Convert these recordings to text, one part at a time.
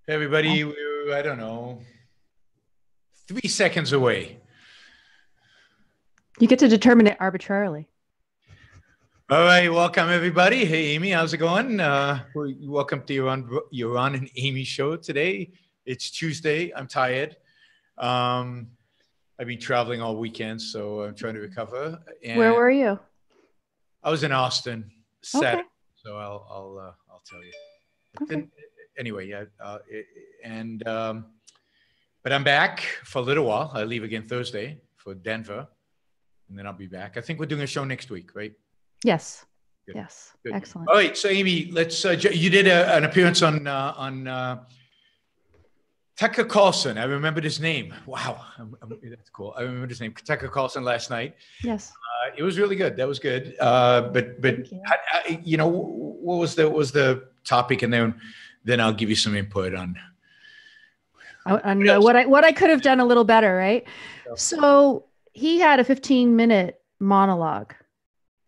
Everybody, we're, I don't know, 3 seconds away. You get to determine it arbitrarily. All right, welcome everybody. Hey, Amy, how's it going? Welcome to Yaron and Amy show today. It's Tuesday. I'm tired. I've been traveling all weekend, so I'm trying to recover. Where And were you? I was in Austin Okay. Saturday, so I'll tell you. Okay. Anyway, yeah, but I'm back for a little while. I leave again Thursday for Denver, and then I'll be back. I think we're doing a show next week, right? Yes. Good. Yes. Good. Excellent. All right, so Amy, let's. You did an appearance on Tucker Carlson. I remembered his name. Wow, that's cool. I remember his name, Tucker Carlson, last night. Yes. It was really good. That was good. But what was the topic, and then I'll give you some input on. I know what I could have done a little better, right? So he had a 15-minute monologue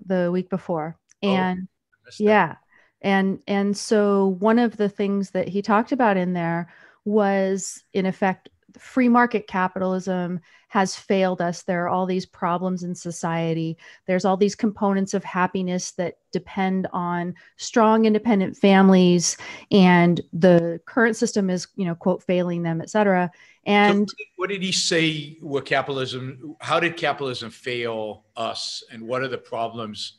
the week before, and and so one of the things that he talked about in there was, in effect, free market capitalism has failed us. There are all these problems in society. There's all these components of happiness that depend on strong, independent families, and the current system is, quote, failing them, et cetera. And so what did he say? How did capitalism fail us, and what are the problems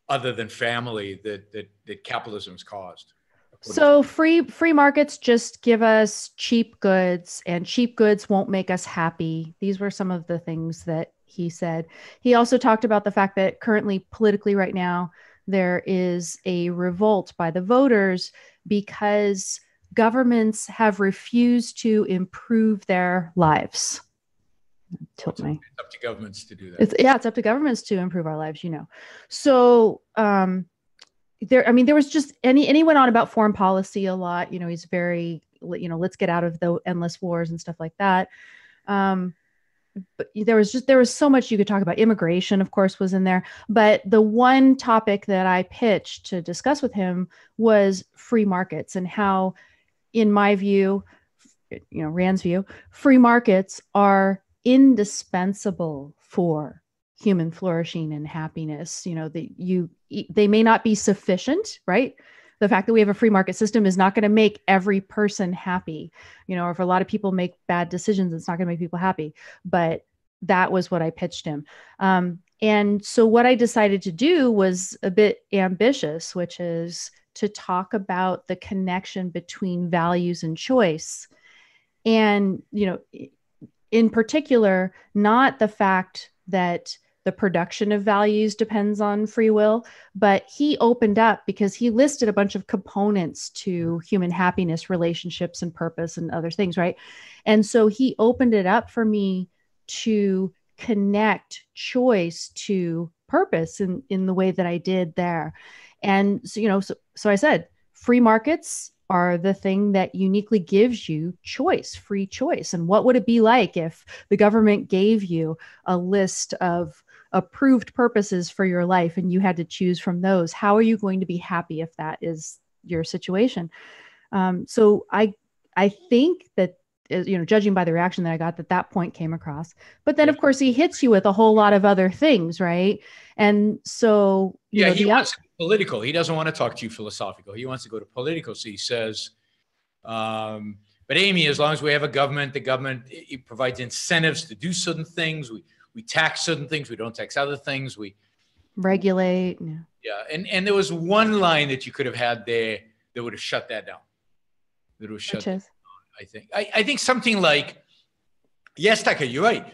other than family that capitalism's caused? So free markets just give us cheap goods, and cheap goods won't make us happy. These were some of the things that he said. He also talked about the fact that currently, politically right now, there is a revolt by the voters because governments have refused to improve their lives. It's up to governments to do that. It's up to governments to improve our lives, So, there was just, he went on about foreign policy a lot. He's very, let's get out of the endless wars and stuff like that. But there was so much you could talk about. Immigration, of course, was in there. But the one topic that I pitched to discuss with him was free markets, and how, in my view, Rand's view, free markets are indispensable for human flourishing and happiness. They may not be sufficient, right? The fact that we have a free market system is not going to make every person happy. Or if a lot of people make bad decisions, it's not going to make people happy. But that was what I pitched him. And so what I decided to do was a bit ambitious, which is to talk about the connection between values and choice. And, in particular, not the fact that the production of values depends on free will, but he opened up because he listed a bunch of components to human happiness, relationships, and purpose, and other things, right? And so he opened it up for me to connect choice to purpose in the way that I did there. And so I said, free markets are the thing that uniquely gives you choice, free choice. And what would it be like if the government gave you a list of approved purposes for your life and you had to choose from those? How are you going to be happy if that is your situation? So I think that, judging by the reaction that I got, that point came across. But then, of course, he hits you with a whole lot of other things, right? And so, he wants to be political. He doesn't want to talk to you philosophical. He wants to go to political. So he says, but Amy, as long as we have a government, the government, it provides incentives to do certain things. We tax certain things. We don't tax other things. We regulate. Yeah. And there was one line that you could have had there that would have shut that down. That would have shut that down, I think. I think something like, yes, Tucker, you're right.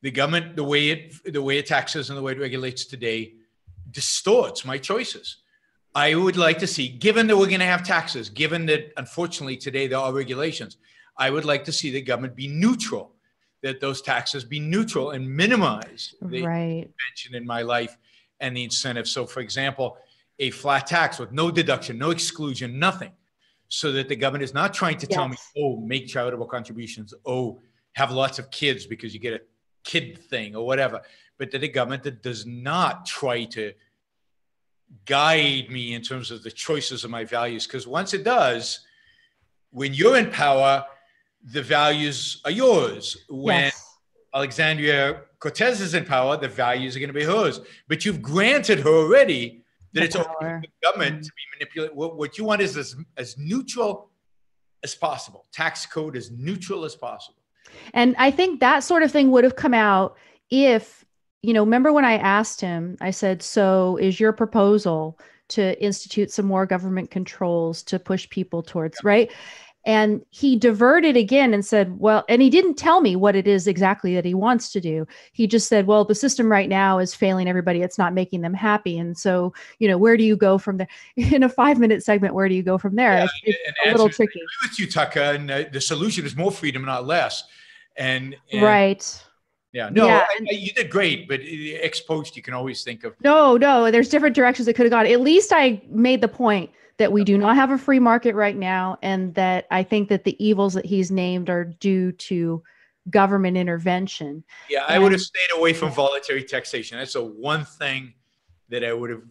The government, the way it taxes and the way it regulates today distorts my choices. I would like to see, given that we're going to have taxes, given that unfortunately today there are regulations, I would like to see the government be neutral, that those taxes be neutral and minimize the intervention in my life and the incentive. So, for example, a flat tax with no deduction, no exclusion, nothing, so that the government is not trying to tell me, oh, make charitable contributions, oh, have lots of kids because you get a kid thing or whatever, but that a government that does not try to guide me in terms of the choices of my values. Because once it does, when you're in power, the values are yours. When Alexandria Cortez is in power, the values are going to be hers. But you've granted her already that it's okay for the government to be manipulated. What you want is as neutral as possible. Tax code as neutral as possible. And I think that sort of thing would have come out if, remember when I asked him, I said, so is your proposal to institute some more government controls to push people towards, right? And he diverted again and said, well, and he didn't tell me what it is exactly that he wants to do. He just said, well, the system right now is failing everybody. It's not making them happy. And so, where do you go from there? In a 5-minute segment, where do you go from there? Yeah, it's a little tricky. I agree with you, Tucker. And the solution is more freedom, not less. And right. Yeah, no, yeah. You did great, but ex post, you can always think of. No, there's different directions it could have gone. At least I made the point that we do not have a free market right now, and that I think that the evils that he's named are due to government intervention. Yeah, I would have stayed away from voluntary taxation. That's the one thing that I would have.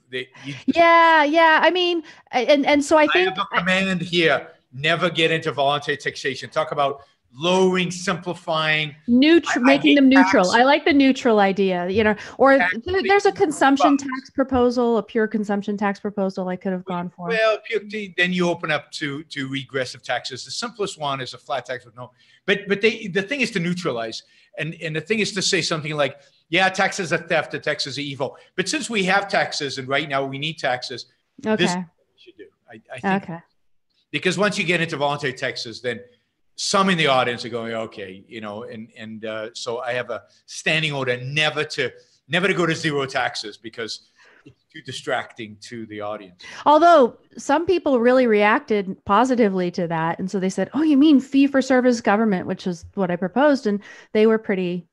Yeah. I mean, and so I think I have a command here: never get into voluntary taxation. Talk about lowering, simplifying, making them neutral. I like the neutral idea, or there's a consumption tax proposal, a pure consumption tax proposal I could have gone for. Well, then you open up to regressive taxes. The simplest one is a flat tax with no, but the thing is to neutralize. And the thing is to say something like, yeah, taxes are theft, the taxes are evil. But since we have taxes and right now we need taxes, this is what we should do. I think because once you get into voluntary taxes, then some in the audience are going, okay, so I have a standing order never to go to zero taxes because it's too distracting to the audience. Although some people really reacted positively to that. And so they said, oh, you mean fee for service government, which is what I proposed. And they were pretty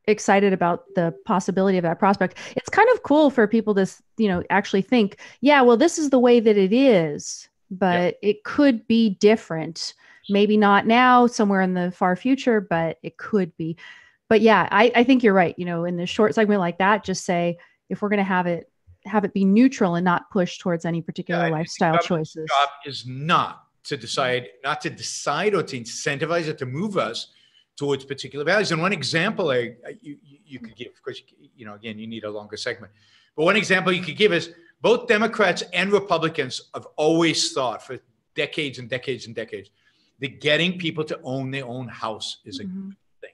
excited about the possibility of that prospect. It's kind of cool for people to, actually think, yeah, well, this is the way that it is, but it could be different. Maybe not now, somewhere in the far future, but it could be. But yeah, I think you're right. In the short segment like that, just say, if we're going to have it be neutral and not push towards any particular lifestyle choices. The job is not to decide or to incentivize it to move us towards particular values. And one example you could give, of course, again, you need a longer segment. But one example you could give is both Democrats and Republicans have always thought for decades and decades and decades that getting people to own their own house is a good thing.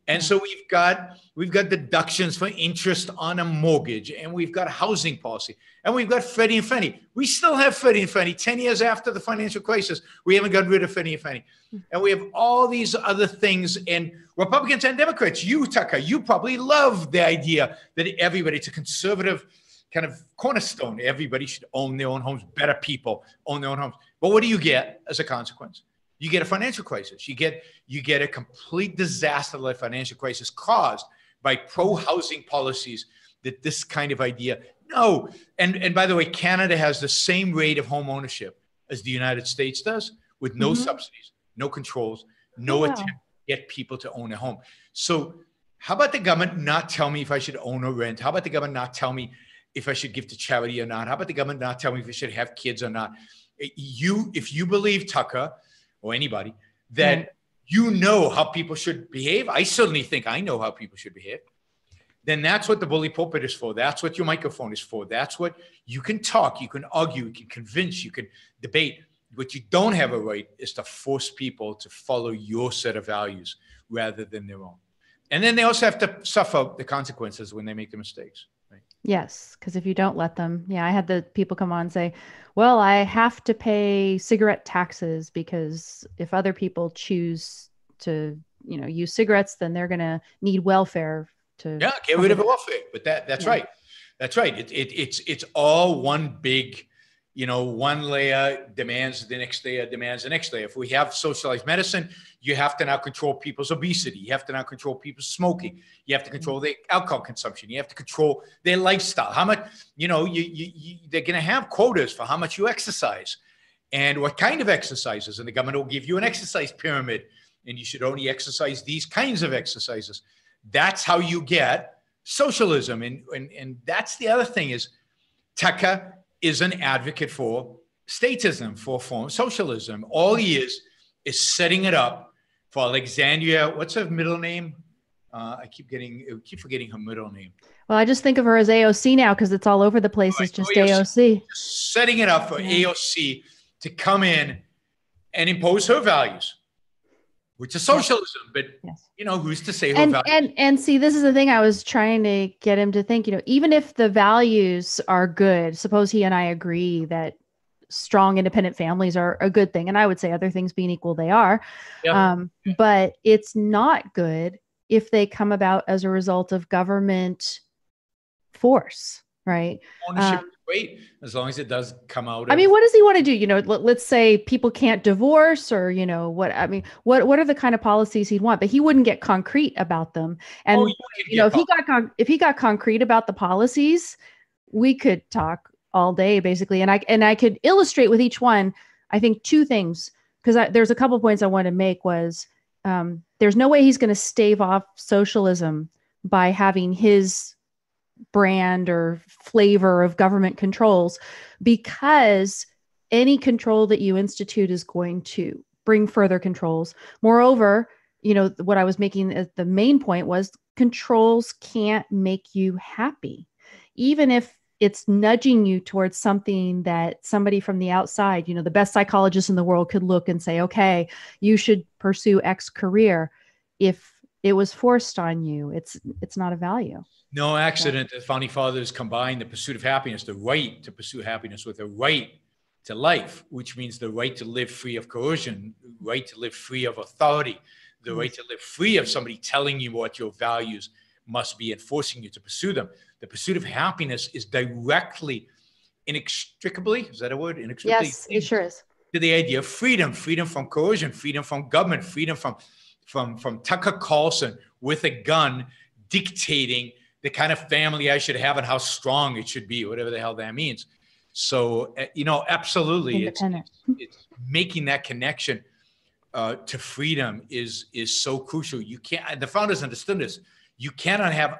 And so we've got deductions for interest on a mortgage, and we've got a housing policy, and we've got Freddie and Fannie. We still have Freddie and Fannie 10 years after the financial crisis. We haven't gotten rid of Freddie and Fannie. And we have all these other things. And Republicans and Democrats, you, Tucker, you probably love the idea that it's a conservative kind of cornerstone. Everybody should own their own homes. Better people own their own homes. But what do you get as a consequence? You get a financial crisis. You get a complete disaster like financial crisis caused by pro-housing policies that this kind of idea. No. And by the way, Canada has the same rate of home ownership as the United States does, with no subsidies, no controls, no attempt to get people to own a home. So how about the government not tell me if I should own or rent? How about the government not tell me if I should give to charity or not? How about the government not tell me if I should have kids or not? If you believe, Tucker, or anybody, that you know how people should behave, I certainly think I know how people should behave, then that's what the bully pulpit is for. That's what your microphone is for. That's what you can talk, you can argue, you can convince, you can debate. What you don't have a right is to force people to follow your set of values rather than their own. And then they also have to suffer the consequences when they make the mistakes. Right? Yes, because if you don't let them, I had the people come on and say, well, I have to pay cigarette taxes because if other people choose to, use cigarettes, then they're going to need welfare to get rid of welfare. But that's right. That's right. It's all one big, one layer demands the next layer, demands the next layer. If we have socialized medicine, you have to now control people's obesity. You have to now control people's smoking. You have to control their alcohol consumption. You have to control their lifestyle. How much, they're going to have quotas for how much you exercise and what kind of exercises. And the government will give you an exercise pyramid, and you should only exercise these kinds of exercises. That's how you get socialism. And that's the other thing is Tucker is an advocate for statism, for form of socialism. All he is is setting it up for Alexandria. What's her middle name? I keep forgetting her middle name. Well, I just think of her as AOC now because it's all over the place. Right. It's just AOC. Setting it up for AOC to come in and impose her values, which is socialism. But you know, who's to say her values? And see, this is the thing I was trying to get him to think. You know, even if the values are good, suppose he and I agree that strong independent families are a good thing, and I would say other things being equal, they are. But it's not good if they come about as a result of government force, right? Ownership is great as long as it does come out. I mean, what does he want to do? You know, let's say people can't divorce, or you know, what I mean, what are the kind of policies he'd want? But he wouldn't get concrete about them. And you know, if he got concrete about the policies, we could talk all day basically. And I could illustrate with each one. I think two things, because there's a couple of points I wanted to make. Was there's no way he's going to stave off socialism by having his brand or flavor of government controls, because any control that you institute is going to bring further controls. Moreover, you know, what I was making as the main point was controls can't make you happy, even if it's nudging you towards something that somebody from the outside, you know, the best psychologist in the world could look and say, okay, you should pursue X career. If it was forced on you, it's not a value. No accident that founding fathers combined the pursuit of happiness, the right to pursue happiness, with the right to life, which means the right to live free of coercion, the right to live free of authority, the right to live free of somebody telling you what your values must be and forcing you to pursue them. The pursuit of happiness is directly, inextricably, is that a word? Inextricably. Yes, it sure is. To the idea of freedom, freedom from coercion, freedom from government, freedom from Tucker Carlson with a gun dictating the kind of family I should have and how strong it should be, whatever the hell that means. So, you know, absolutely, it's making that connection to freedom is so crucial. You can't, the founders understood this. You cannot have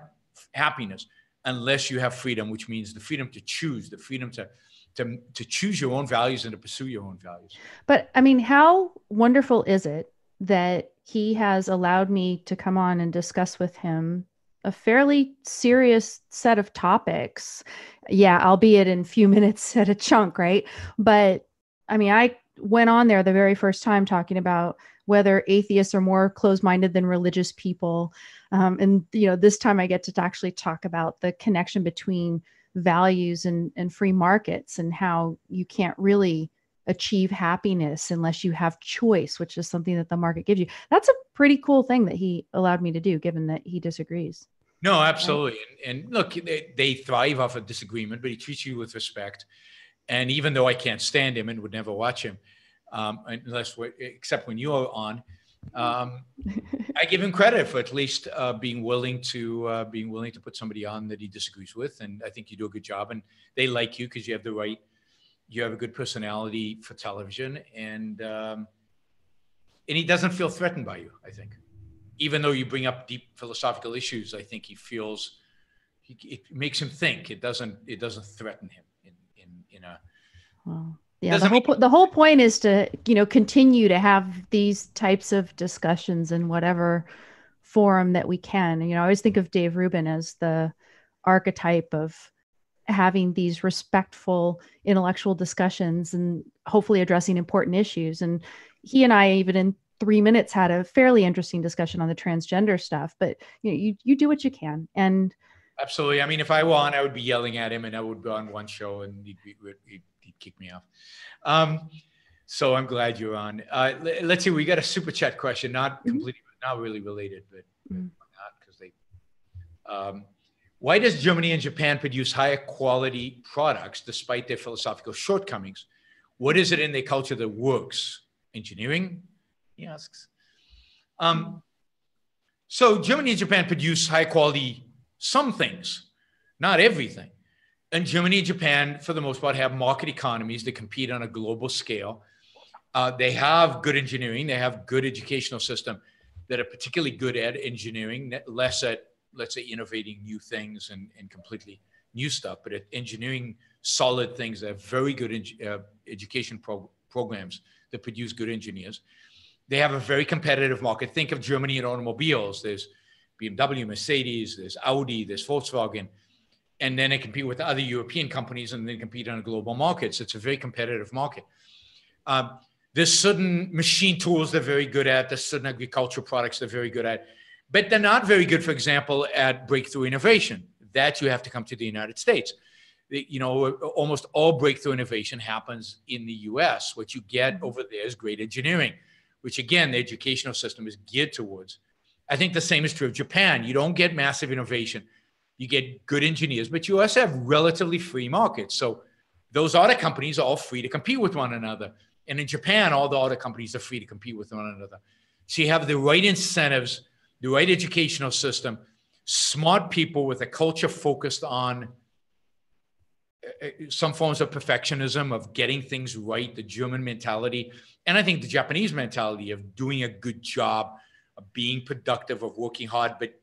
happiness unless you have freedom, which means the freedom to choose, the freedom to choose your own values and to pursue your own values. But I mean, how wonderful is it that he has allowed me to come on and discuss with him a fairly serious set of topics. Yeah, albeit in a few minutes at a chunk, right? But I mean, I went on there the very first time talking about whether atheists are more closed-minded than religious people. And, you know, this time I get to actually talk about the connection between values and free markets, and how you can't really achieve happiness unless you have choice, which is something that the market gives you. That's a pretty cool thing that he allowed me to do, given that he disagrees. No, absolutely. Right? And look, they thrive off of disagreement, but he treats you with respect. And even though I can't stand him and would never watch him, except when you're on, I give him credit for at least being willing to put somebody on that he disagrees with. And I think you do a good job, and they like you because you have a good personality for television, and he doesn't feel threatened by you, I think. Even though you bring up deep philosophical issues, I think he feels it makes him think. It doesn't threaten him in a. Well, yeah, the whole point is to, you know, continue to have these types of discussions in whatever forum that we can. You know, I always think of Dave Rubin as the archetype of having these respectful intellectual discussions and hopefully addressing important issues. And he and I, even in 3 minutes, had a fairly interesting discussion on the transgender stuff. But you know, you do what you can. And absolutely. I mean, if I won, I would be yelling at him, and I would be on one show, and he'd kick me off. So I'm glad you're on. Let's see. We got a super chat question, not completely, not really related, but not because they. Why does Germany and Japan produce higher quality products despite their philosophical shortcomings? What is it in their culture that works? Engineering, he asks. So Germany and Japan produce high quality some things, not everything. And Germany and Japan, for the most part, have market economies that compete on a global scale. They have good engineering. They have good educational system that are particularly good at engineering, less at, let's say, innovating new things and completely new stuff, but at engineering solid things. They have very good education programs that produce good engineers. They have a very competitive market. Think of Germany in automobiles. There's BMW, Mercedes, there's Audi, there's Volkswagen. And then they compete with other European companies and they compete on a global market. So it's a very competitive market. There's certain machine tools they're very good at. There's certain agricultural products they're very good at. But they're not very good, for example, at breakthrough innovation. That you have to come to the United States. Almost all breakthrough innovation happens in the US. What you get over there is great engineering, which again, the educational system is geared towards. I think the same is true of Japan. You don't get massive innovation. You get good engineers, but you also have relatively free markets. So those auto companies are all free to compete with one another. And in Japan, all the auto companies are free to compete with one another. So you have the right incentives, the right educational system, smart people with a culture focused on some forms of perfectionism, of getting things right, the German mentality, and I think the Japanese mentality of doing a good job, of being productive, of working hard, but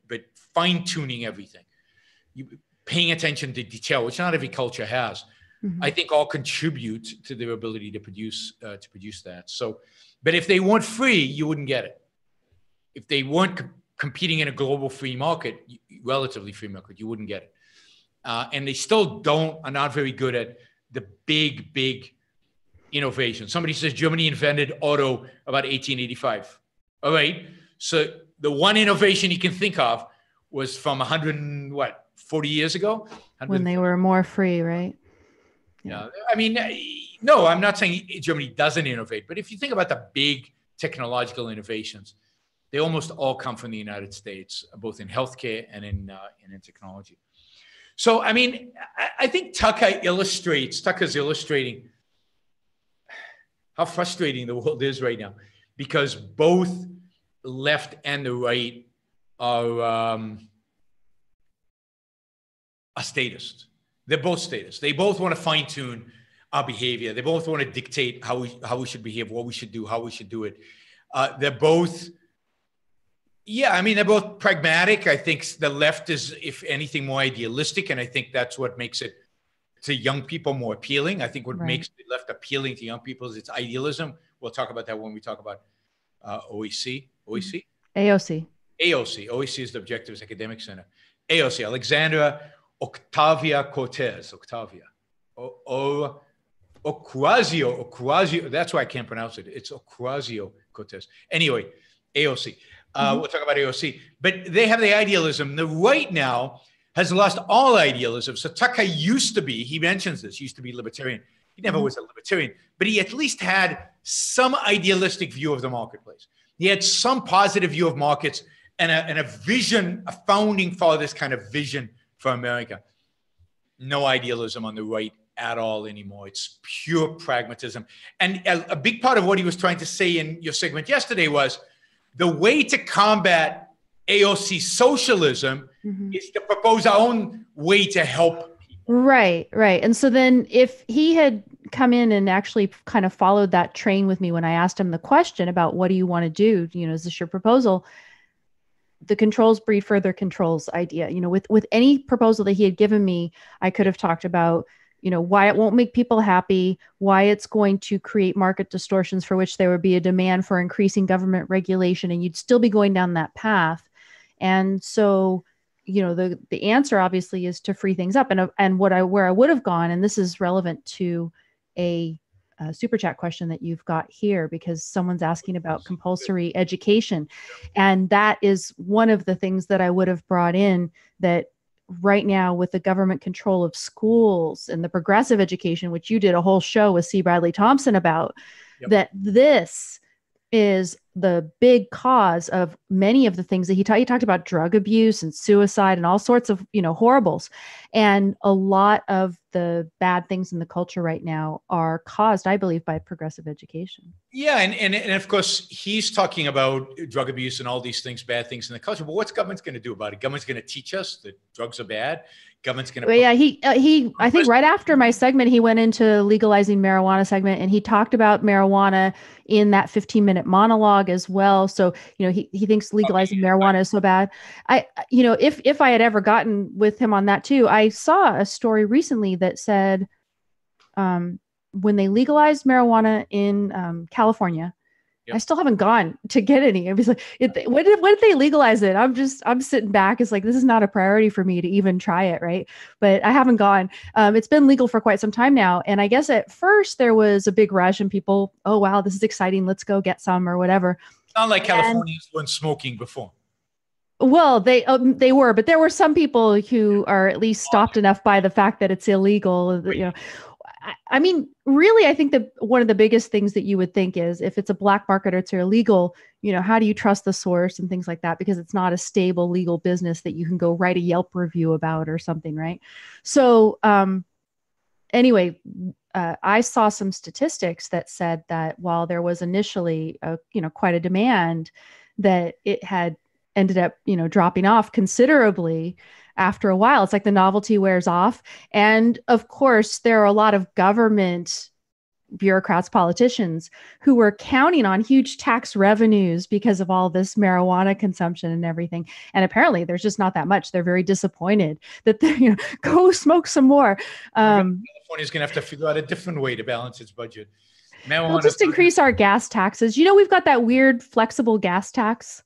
fine-tuning everything. Paying attention to detail, which not every culture has, I think all contribute to their ability to produce that. So, but if they weren't free, you wouldn't get it. If they weren't competing in a global free market, relatively free market, you wouldn't get it. And they still are not very good at the big innovation. Somebody says Germany invented auto about 1885. All right. So the one innovation you can think of was from 40 years ago? When they were more free, right? Yeah. I mean, no, I'm not saying Germany doesn't innovate, but if you think about the big technological innovations, they almost all come from the United States, both in healthcare and in technology. So, I mean, I think Tucker's illustrating how frustrating the world is right now, because both left and the right are statists. They're both statists. They both want to fine tune our behavior. They both want to dictate how we should behave, what we should do, how we should do it. They're both, they're both pragmatic. I think the left is, if anything, more idealistic. And I think that's what makes it to young people more appealing. I think what makes the left appealing to young people is its idealism. We'll talk about that when we talk about AOC. AOC is the Objectives Academic Center. AOC, Alexandra Ocasio-Cortez. Ocasio, that's why I can't pronounce it. It's Ocasio-Cortez. Anyway, AOC. We'll talk about AOC. But they have the idealism. The right now has lost all idealism. So Tucker he mentions this, used to be libertarian. He never was a libertarian, but he at least had some idealistic view of the marketplace. He had some positive view of markets and a vision, a founding fathers kind of vision for America. No idealism on the right at all anymore. It's pure pragmatism. And a big part of what he was trying to say in your segment yesterday was the way to combat AOC socialism is to propose our own way to help people. Right. And so then if he had come in and actually kind of followed that train with me when I asked him the question about what do you want to do? Is this your proposal? The controls breed further controls idea. With any proposal that he had given me, I could have talked about, why it won't make people happy, why it's going to create market distortions for which there would be a demand for increasing government regulation, and you'd still be going down that path. And so, the answer obviously is to free things up. And where I would have gone, and this is relevant to a super chat question that you've got here, because someone's asking about compulsory education. And that is one of the things that I would have brought in, that right now with the government control of schools and the progressive education, which you did a whole show with C. Bradley Thompson about, that this is the big cause of many of the things that he talked about, drug abuse and suicide and all sorts of, horribles. And a lot of the bad things in the culture right now are caused, I believe, by progressive education. Yeah. And of course, he's talking about drug abuse and all these things, bad things in the culture. But what's government's going to do about it? Government's going to teach us that drugs are bad. Government's going to. Well, yeah, I think right after my segment, he went into legalizing marijuana segment, and he talked about marijuana in that 15-minute monologue as well. So, he thinks legalizing marijuana is so bad. If I had ever gotten with him on that too, I saw a story recently that said, when they legalized marijuana in California, I still haven't gone to get any. I was like, when did they legalize it? I'm sitting back. It's like, this is not a priority for me to even try it. Right. But I haven't gone. It's been legal for quite some time now. And I guess at first there was a big rush and people, oh, wow, this is exciting. Let's go get some or whatever. It's not like Californians weren't smoking before. Well, they were, but there were some people who are at least stopped enough by the fact that it's illegal. You know, I mean, really, I think that one of the biggest things that you would think is if it's a black market or it's illegal, you know, how do you trust the source and things like that? Because it's not a stable legal business that you can go write a Yelp review about or something, right? So anyway, I saw some statistics that said that while there was initially, quite a demand, that it had ended up, dropping off considerably after a while. It's like the novelty wears off. And of course, there are a lot of government bureaucrats, politicians who were counting on huge tax revenues because of all this marijuana consumption and everything. And apparently there's just not that much. They're very disappointed that they, go smoke some more. California's going to have to figure out a different way to balance its budget. We'll just increase our gas taxes. We've got that weird flexible gas tax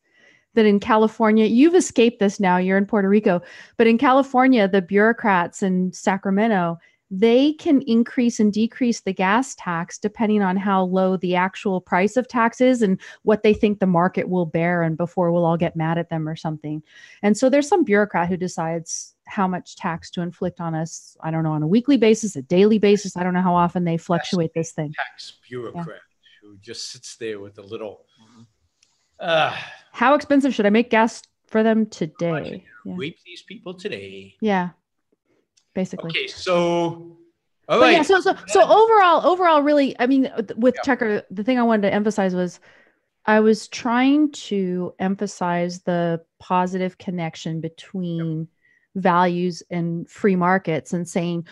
that in California, you've escaped this now, you're in Puerto Rico, but in California, the bureaucrats in Sacramento, they can increase and decrease the gas tax depending on how low the actual price of tax is and what they think the market will bear, and before we'll all get mad at them or something. And so there's some bureaucrat who decides how much tax to inflict on us. I don't know, on a weekly basis, a daily basis. I don't know how often they fluctuate this thing. Tax bureaucrat who just sits there with a little... how expensive should I make gas for them today? Rape these people today. Yeah, basically. Okay, so all right. Yeah, so overall, really, I mean, with Tucker, the thing I wanted to emphasize was I was trying to emphasize the positive connection between values and free markets, and saying,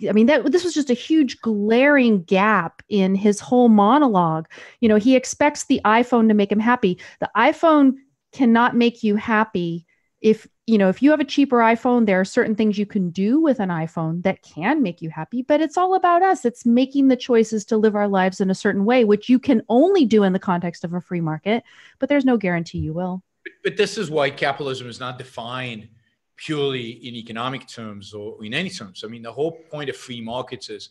I mean, this was just a huge glaring gap in his whole monologue. He expects the iPhone to make him happy. The iPhone cannot make you happy. If you have a cheaper iPhone, there are certain things you can do with an iPhone that can make you happy, but it's all about us. It's making the choices to live our lives in a certain way, which you can only do in the context of a free market, but there's no guarantee you will. But this is why capitalism is not defined purely in economic terms or in any terms. I mean, the whole point of free markets is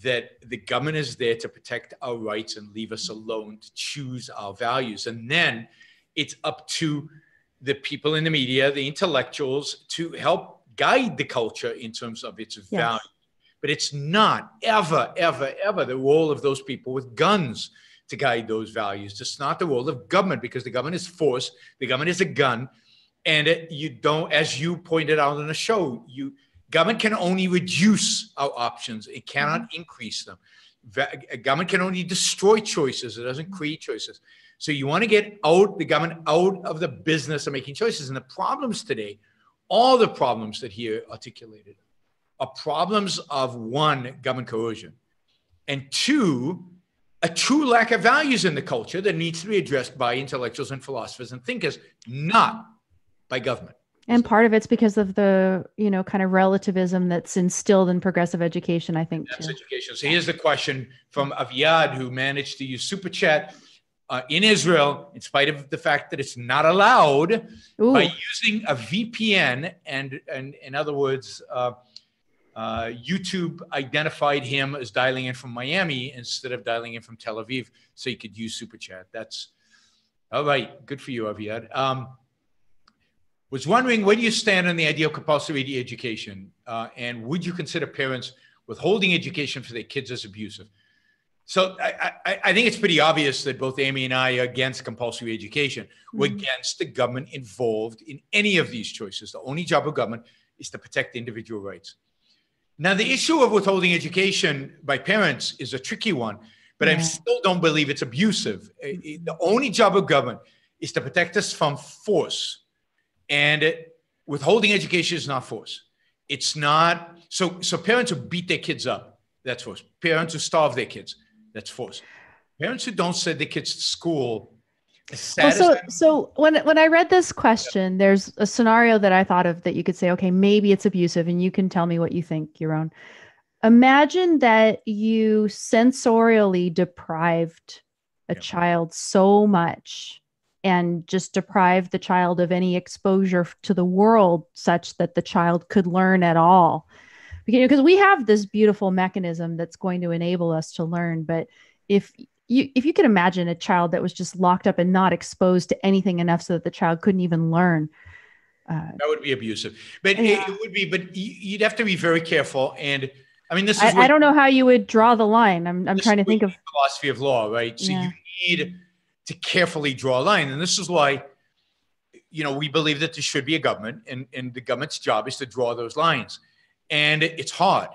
that the government is there to protect our rights and leave us alone to choose our values. And then it's up to the people in the media, the intellectuals, to help guide the culture in terms of its value. But it's not ever, ever, ever the role of those people with guns to guide those values. It's not the role of government, because the government is force. The government is a gun. And you don't, as you pointed out on the show, government can only reduce our options. It cannot increase them. Government can only destroy choices. It doesn't create choices. So you want to get the government out of the business of making choices. And the problems today, all the problems that he articulated, are problems of, one, government coercion, and two, a true lack of values in the culture that needs to be addressed by intellectuals and philosophers and thinkers, not by government. And part of it's because of the, kind of relativism that's instilled in progressive education, I think. That's education. So here's the question from Aviad, who managed to use Super Chat in Israel, in spite of the fact that it's not allowed, by using a VPN. And in other words, YouTube identified him as dialing in from Miami instead of dialing in from Tel Aviv, so you could use Super Chat. That's all right. Good for you, Aviad. Was wondering, where do you stand on the idea of compulsory education? And would you consider parents withholding education for their kids as abusive? So I think it's pretty obvious that both Amy and I are against compulsory education. We're against the government involved in any of these choices. The only job of government is to protect individual rights. Now, the issue of withholding education by parents is a tricky one, but I still don't believe it's abusive. The only job of government is to protect us from force. And withholding education is not force. It's not. So parents who beat their kids up, that's force. Parents who starve their kids, that's force. Parents who don't send their kids to school. So when I read this question, there's a scenario that I thought of that you could say, okay, maybe it's abusive, and you can tell me what you think, Yaron. Imagine that you sensorially deprived a child so much and just deprive the child of any exposure to the world such that the child could learn at all. Because we have this beautiful mechanism that's going to enable us to learn. But if you could imagine a child that was just locked up and not exposed to anything enough so that the child couldn't even learn. That would be abusive. But it would be, but you'd have to be very careful. And I mean, this is I don't know how you would draw the line. I'm trying to think of philosophy of law, right? So you need to carefully draw a line. And this is why, we believe that there should be a government, and the government's job is to draw those lines. And it's hard.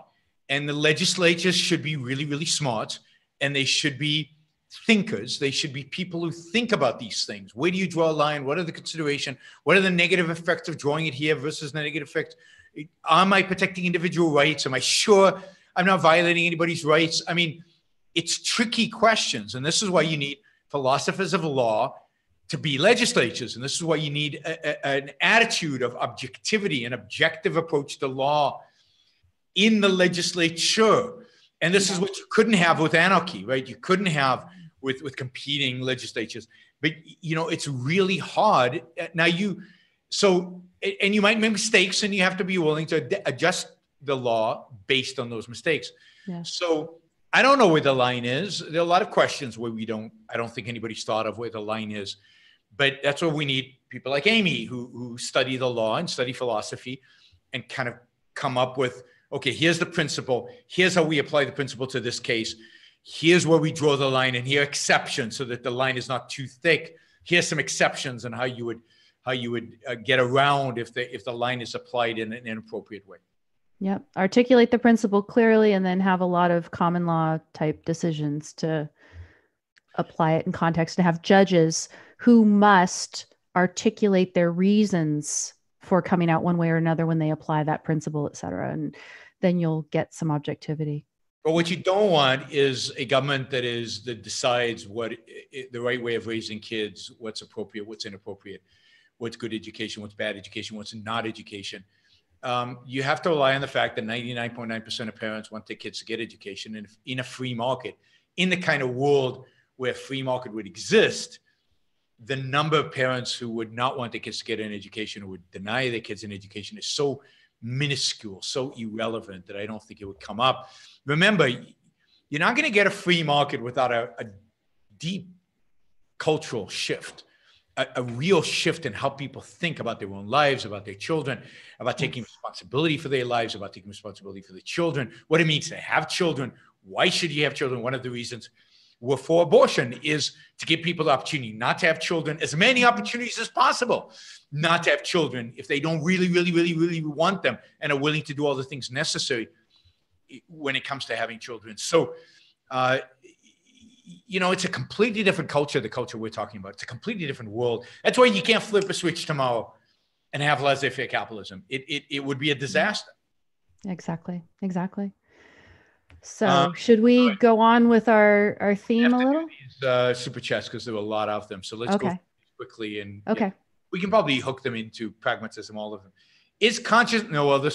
And the legislatures should be really, really smart, and they should be thinkers. They should be people who think about these things. Where do you draw a line? What are the considerations? What are the negative effects of drawing it here versus the negative effect? Am I protecting individual rights? Am I sure I'm not violating anybody's rights? I mean, it's tricky questions. And this is why you need philosophers of law to be legislatures. And this is why you need an attitude of objectivity, an objective approach to law in the legislature. And this is what you couldn't have with anarchy, right? You couldn't have with competing legislatures. But, it's really hard. Now you might make mistakes, and you have to be willing to adjust the law based on those mistakes. Yeah. So I don't know where the line is. There are a lot of questions where I don't think anybody's thought of where the line is. But that's where we need people like Amy who study the law and study philosophy and kind of come up with, okay, here's the principle. Here's how we apply the principle to this case. Here's where we draw the line, and here are exceptions so that the line is not too thick. Here's some exceptions and how you would get around if the line is applied in an inappropriate way. Yep. Articulate the principle clearly, and then have a lot of common law type decisions to apply it in context, and have judges who must articulate their reasons for coming out one way or another when they apply that principle, et cetera. And then you'll get some objectivity. But what you don't want is a government that decides what the right way of raising kids, what's appropriate, what's inappropriate, what's good education, what's bad education, what's not education. You have to rely on the fact that 99.9% of parents want their kids to get education. And in a free market, in the kind of world where free market would exist, the number of parents who would not want their kids to get an education or would deny their kids an education is so minuscule, so irrelevant that I don't think it would come up. Remember, you're not going to get a free market without a deep cultural shift, a real shift in how people think about their own lives, about their children, about taking responsibility for their lives, about taking responsibility for the children, what it means to have children. Why should you have children? One of the reasons we're for abortion is to give people the opportunity not to have children, as many opportunities as possible, not to have children if they don't really, really, really, really want them and are willing to do all the things necessary when it comes to having children. So, it's a completely different culture, the culture we're talking about. It's a completely different world. That's why you can't flip a switch tomorrow and have laissez-faire capitalism. It would be a disaster. Exactly. So should we go on with our theme a little? Super chats, because there were a lot of them. So let's go quickly. And we can probably hook them into pragmatism, all of them. This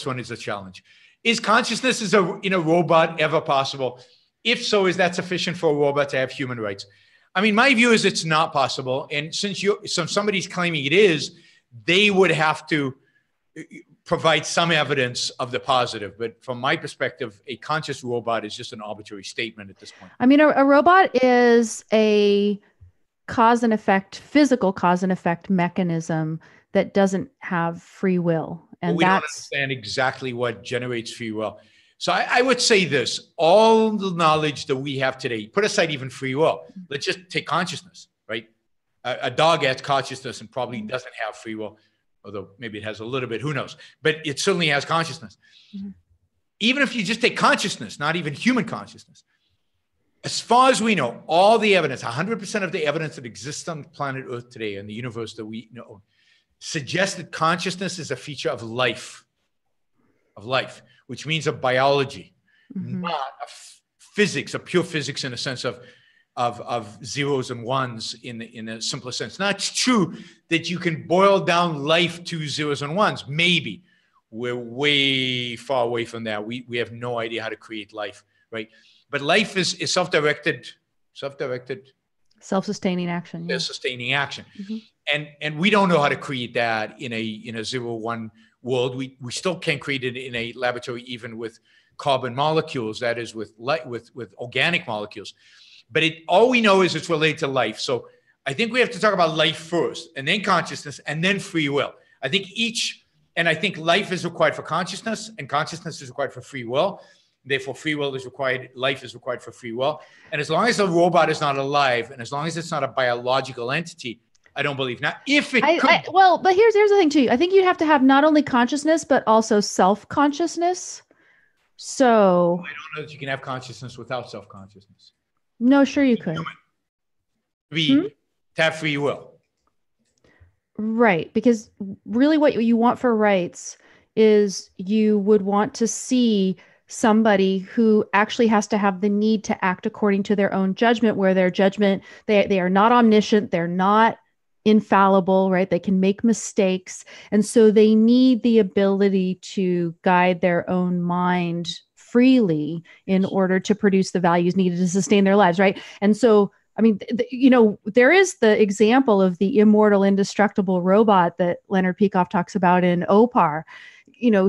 one is a challenge. Is consciousness in a robot ever possible? If so, is that sufficient for a robot to have human rights? I mean, my view is it's not possible. And since somebody's claiming it is, they would have to provide some evidence of the positive. But from my perspective, a conscious robot is just an arbitrary statement at this point. I mean, a robot is a physical cause and effect mechanism that doesn't have free will. And we don't understand exactly what generates free will. So I would say this, all the knowledge that we have today, put aside even free will, let's just take consciousness, right? A dog has consciousness and probably doesn't have free will, although maybe it has a little bit, who knows? But it certainly has consciousness. Mm-hmm. Even if you just take consciousness, not even human consciousness, as far as we know, all the evidence, 100% of the evidence that exists on planet Earth today and the universe that we know, suggests that consciousness is a feature of life, which means of biology, not of physics, of pure physics in a sense of zeros and ones in a simpler sense. Now, it's true that you can boil down life to zeros and ones. Maybe we're way far away from that. We have no idea how to create life, right? But life is self-directed Self-sustaining action. Yeah. Sustaining action. Mm-hmm. And we don't know how to create that in a 0-1 world. We still can't create it in a laboratory, even with carbon molecules, that is with organic molecules. But all we know is it's related to life. So I think we have to talk about life first, and then consciousness, and then free will. I think life is required for consciousness, and consciousness is required for free will. Therefore, free will is required, life is required for free will. And as long as the robot is not alive, and as long as it's not a biological entity, I don't believe. Now, if it could... but here's the thing too. I think you have to have not only consciousness, but also self-consciousness. So I don't know that you can have consciousness without self-consciousness. No, sure you could. To have free will. Right. Because really what you want for rights is you would want to see somebody who actually has to have the need to act according to their own judgment, where their judgment, they are not omniscient, they're not infallible, right? They can make mistakes. And so they need the ability to guide their own mind freely in order to produce the values needed to sustain their lives, right? And so, I mean, there is the example of the immortal, indestructible robot that Leonard Peikoff talks about in OPAR.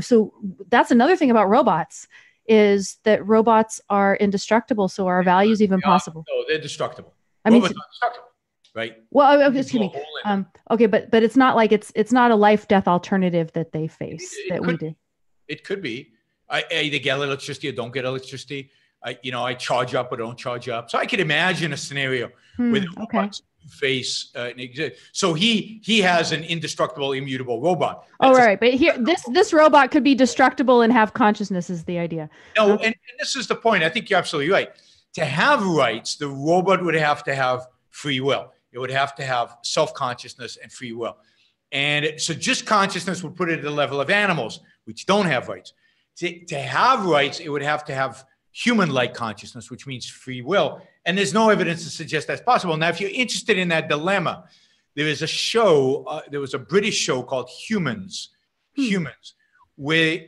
So that's another thing about robots, is that robots are indestructible. So are values even possible? No, they're destructible. Robots are destructible, right? Well, excuse me. Okay, but it's not like it's not a life-death alternative that they face we do. It could be. I either get electricity or don't get electricity. I charge up or don't charge up. So I could imagine a scenario where the robots face so he has an indestructible, immutable robot. Right. But here, this robot could be destructible and have consciousness is the idea. No, and this is the point. I think you're absolutely right. To have rights, the robot would have to have free will. It would have to have self-consciousness and free will. And so just consciousness would put it at the level of animals, which don't have rights. To have rights, it would have to have human-like consciousness, which means free will. And there's no evidence to suggest that's possible. Now, if you're interested in that dilemma, there is a show, there was a British show called Humans, where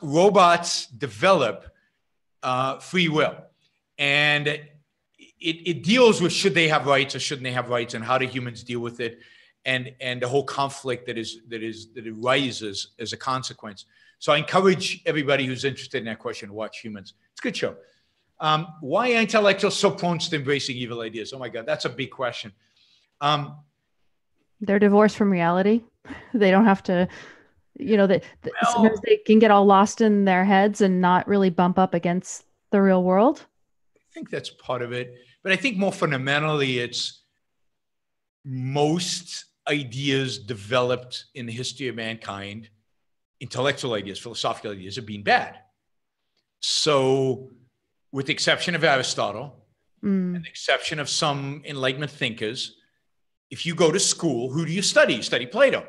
robots develop free will. And it deals with should they have rights or shouldn't they have rights, and how do humans deal with it, and the whole conflict that arises as a consequence. So I encourage everybody who's interested in that question to watch Humans. It's a good show. Why are intellectuals so prone to embracing evil ideas? Oh my God, that's a big question. They're divorced from reality. They don't have to, sometimes they can get all lost in their heads and not really bump up against the real world. I think that's part of it. But I think more fundamentally, it's most ideas developed in the history of mankind, intellectual ideas, philosophical ideas, have been bad. So with the exception of Aristotle, and the exception of some Enlightenment thinkers, if you go to school, who do you study? You study Plato.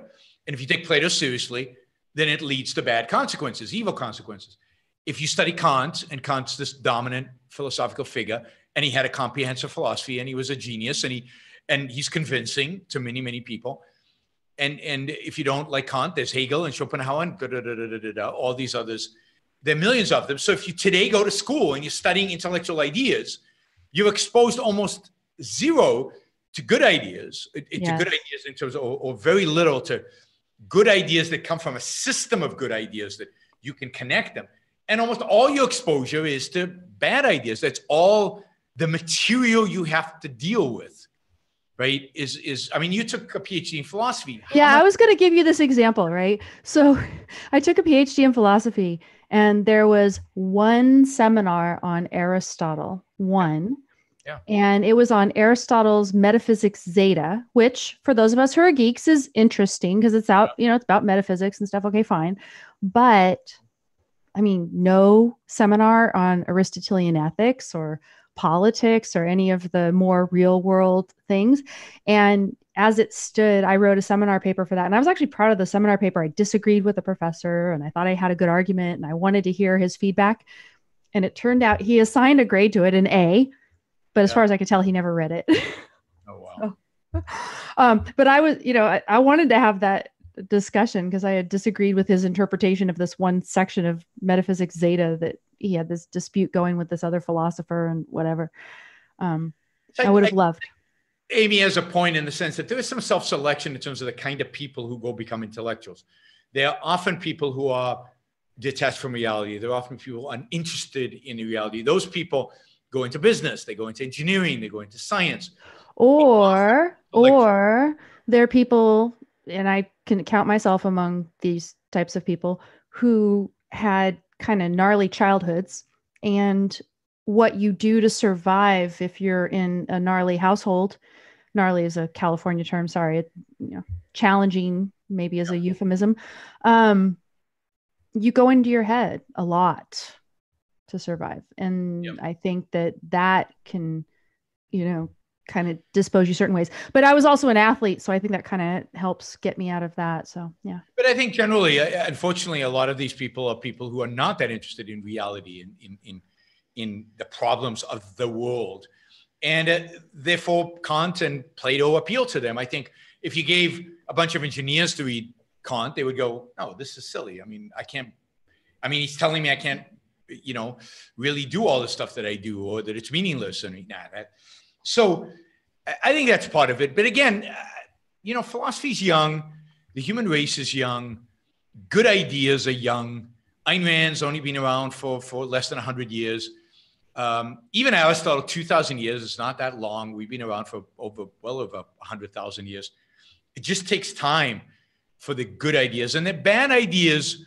And if you take Plato seriously, then it leads to bad consequences, evil consequences. If you study Kant, and Kant's this dominant philosophical figure, and he had a comprehensive philosophy, and he was a genius, and he's convincing to many, many people. And if you don't like Kant, there's Hegel and Schopenhauer and all these others. There are millions of them. So if you today go to school and you're studying intellectual ideas, you're exposed almost zero to good ideas, to good ideas in terms of, or very little to good ideas that come from a system of good ideas that you can connect them. And almost all your exposure is to bad ideas. That's all the material you have to deal with, right? I mean, you took a PhD in philosophy. I was going to give you this example, right? So I took a PhD in philosophy, and there was one seminar on Aristotle, and it was on Aristotle's Metaphysics Zeta, which for those of us who are geeks is interesting because it's out, it's about metaphysics and stuff. Okay, fine. But I mean, no seminar on Aristotelian ethics or politics or any of the more real world things. And as it stood, I wrote a seminar paper for that. And I was actually proud of the seminar paper. I disagreed with the professor and I thought I had a good argument and I wanted to hear his feedback. And it turned out he assigned a grade to it, an A, but as far as I could tell, he never read it. Oh, wow. But I was, I wanted to have that discussion because I had disagreed with his interpretation of this one section of Metaphysics Zeta that he had this dispute going with this other philosopher and whatever. I would have loved. Amy has a point in the sense that there is some self-selection in terms of the kind of people who go become intellectuals. They are often people who are detached from reality. They're often people uninterested in the reality. Those people go into business, they go into engineering, they go into science. Or there are people, and I can count myself among these types of people, who had kind of gnarly childhoods, and what you do to survive if you're in a gnarly household. Gnarly is a California term. Sorry, challenging maybe as a euphemism. You go into your head a lot to survive, and I think that can, kind of dispose you certain ways. But I was also an athlete, so I think that kind of helps get me out of that. So yeah. But I think generally, unfortunately, a lot of these people are people who are not that interested in reality, in the problems of the world. And therefore, Kant and Plato appeal to them. I think if you gave a bunch of engineers to read Kant, they would go, "Oh, this is silly. I mean, he's telling me I can't, really do all the stuff that I do, or that it's meaningless." So I think that's part of it. But again, philosophy is young. The human race is young. Good ideas are young. Ayn Rand's only been around for less than 100 years. Even Aristotle, 2,000 years, it's not that long. We've been around for well over 100,000 years. It just takes time for the good ideas. And the bad ideas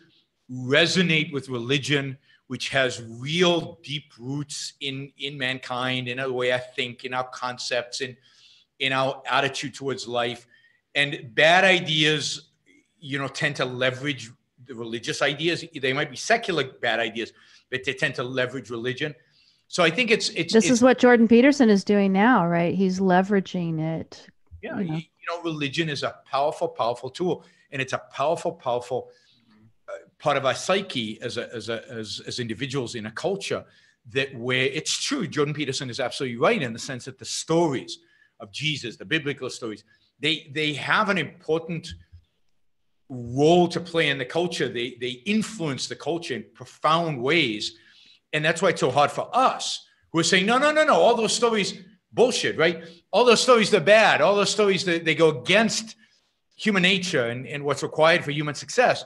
resonate with religion, which has real deep roots in mankind, in the way I think, in our concepts, in our attitude towards life. And bad ideas, tend to leverage the religious ideas. They might be secular bad ideas, but they tend to leverage religion. So I think this is what Jordan Peterson is doing now, right? He's leveraging it. Yeah, religion is a powerful, powerful tool, and it's a powerful, powerful part of our psyche as individuals in a culture where it's true. Jordan Peterson is absolutely right in the sense that the stories of Jesus, the biblical stories, they have an important role to play in the culture. They influence the culture in profound ways. And that's why it's so hard for us who are saying, no, all those stories, bullshit, right? All those stories, they're bad. All those stories, they go against human nature and what's required for human success.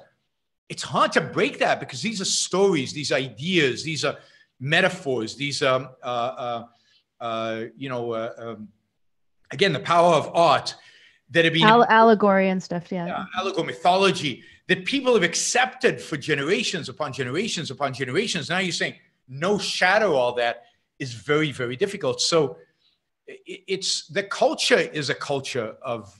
It's hard to break that because these are stories, these ideas, these are metaphors, these are, again, the power of art that have been allegory and stuff. Yeah, allegory, mythology that people have accepted for generations upon generations upon generations. Now you're saying no, shadow all that is very, very difficult. So it's the culture is a culture of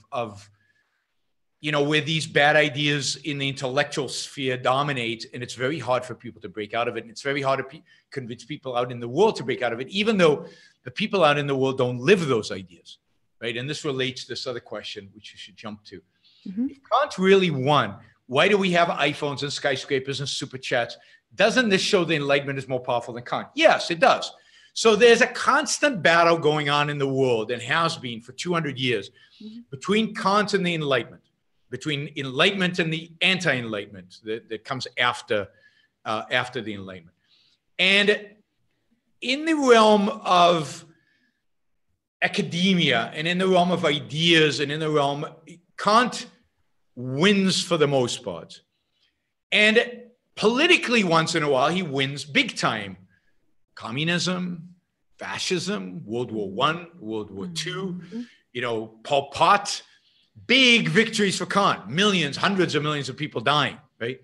where these bad ideas in the intellectual sphere dominate, and it's very hard for people to break out of it. And it's very hard to convince people out in the world to break out of it, even though the people out in the world don't live those ideas, right? And this relates to this other question, which you should jump to. Mm-hmm. If Kant really won, why do we have iPhones and skyscrapers and super chats? Doesn't this show the Enlightenment is more powerful than Kant? Yes, it does. So there's a constant battle going on in the world, and has been for 200 years, between Kant and the Enlightenment, between Enlightenment and the anti-Enlightenment that comes after the Enlightenment. And in the realm of academia and in the realm of ideas and in the realm, Kant wins for the most part. And politically, once in a while, he wins big time. Communism, fascism, World War I, World War II, Pol Pot, big victories for Kant, millions, hundreds of millions of people dying, right?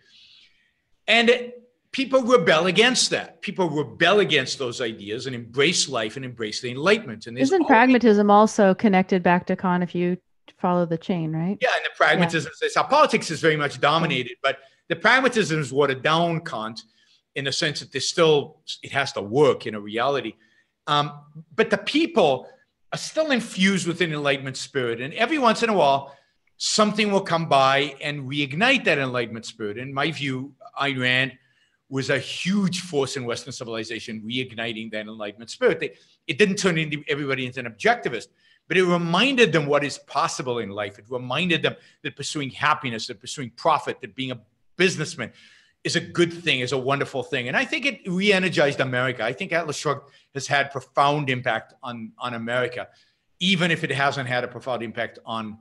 And people rebel against that. People rebel against those ideas and embrace life and embrace the Enlightenment. And isn't pragmatism also connected back to Kant if you follow the chain, right? Yeah, and the pragmatism, our politics is very much dominated, but the pragmatism is watered down Kant in the sense that it has to work in a reality. But the people are still infused with an Enlightenment spirit. And every once in a while, something will come by and reignite that Enlightenment spirit. In my view, Ayn Rand was a huge force in Western civilization, reigniting that Enlightenment spirit. It didn't turn everybody into an objectivist, but it reminded them what is possible in life. It reminded them that pursuing happiness, that pursuing profit, that being a businessman is a good thing, is a wonderful thing. And I think it re-energized America. I think Atlas Shrugged has had profound impact on America. even if it hasn't had a profound impact on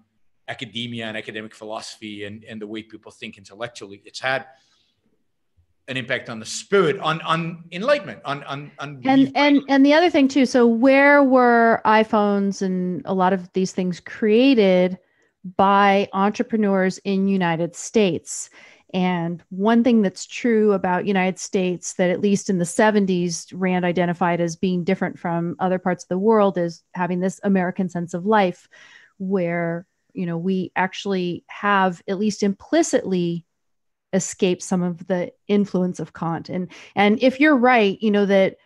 academia and academic philosophy and the way people think intellectually. It's had an impact on the spirit, on enlightenment, on and the other thing too. So where were iPhones and a lot of these things created by entrepreneurs in United States? And one thing that's true about United States that at least in the 70s, Rand identified as being different from other parts of the world is having this American sense of life where, we actually have at least implicitly escaped some of the influence of Kant. And if you're right, that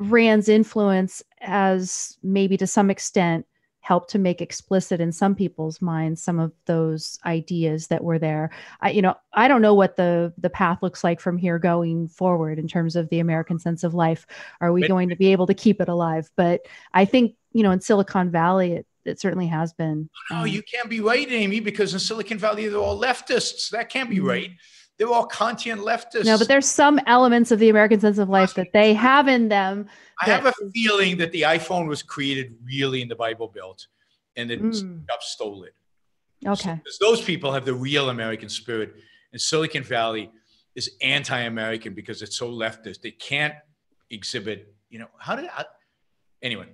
Rand's influence has maybe to some extent helped to make explicit in some people's minds some of those ideas that were there. I don't know what the path looks like from here going forward in terms of the American sense of life. Are we going to be able to keep it alive? But I think, in Silicon Valley, it certainly has been. No, you can't be right, Amy, because in Silicon Valley, they're all leftists. That can't be right. They're all Kantian leftists. No, but there's some elements of the American sense of life that they have in them. I have a feeling that the iPhone was created really in the Bible Belt and that Steve stole it. Okay. So those people have the real American spirit. And Silicon Valley is anti-American because it's so leftist. They can't exhibit, anyway.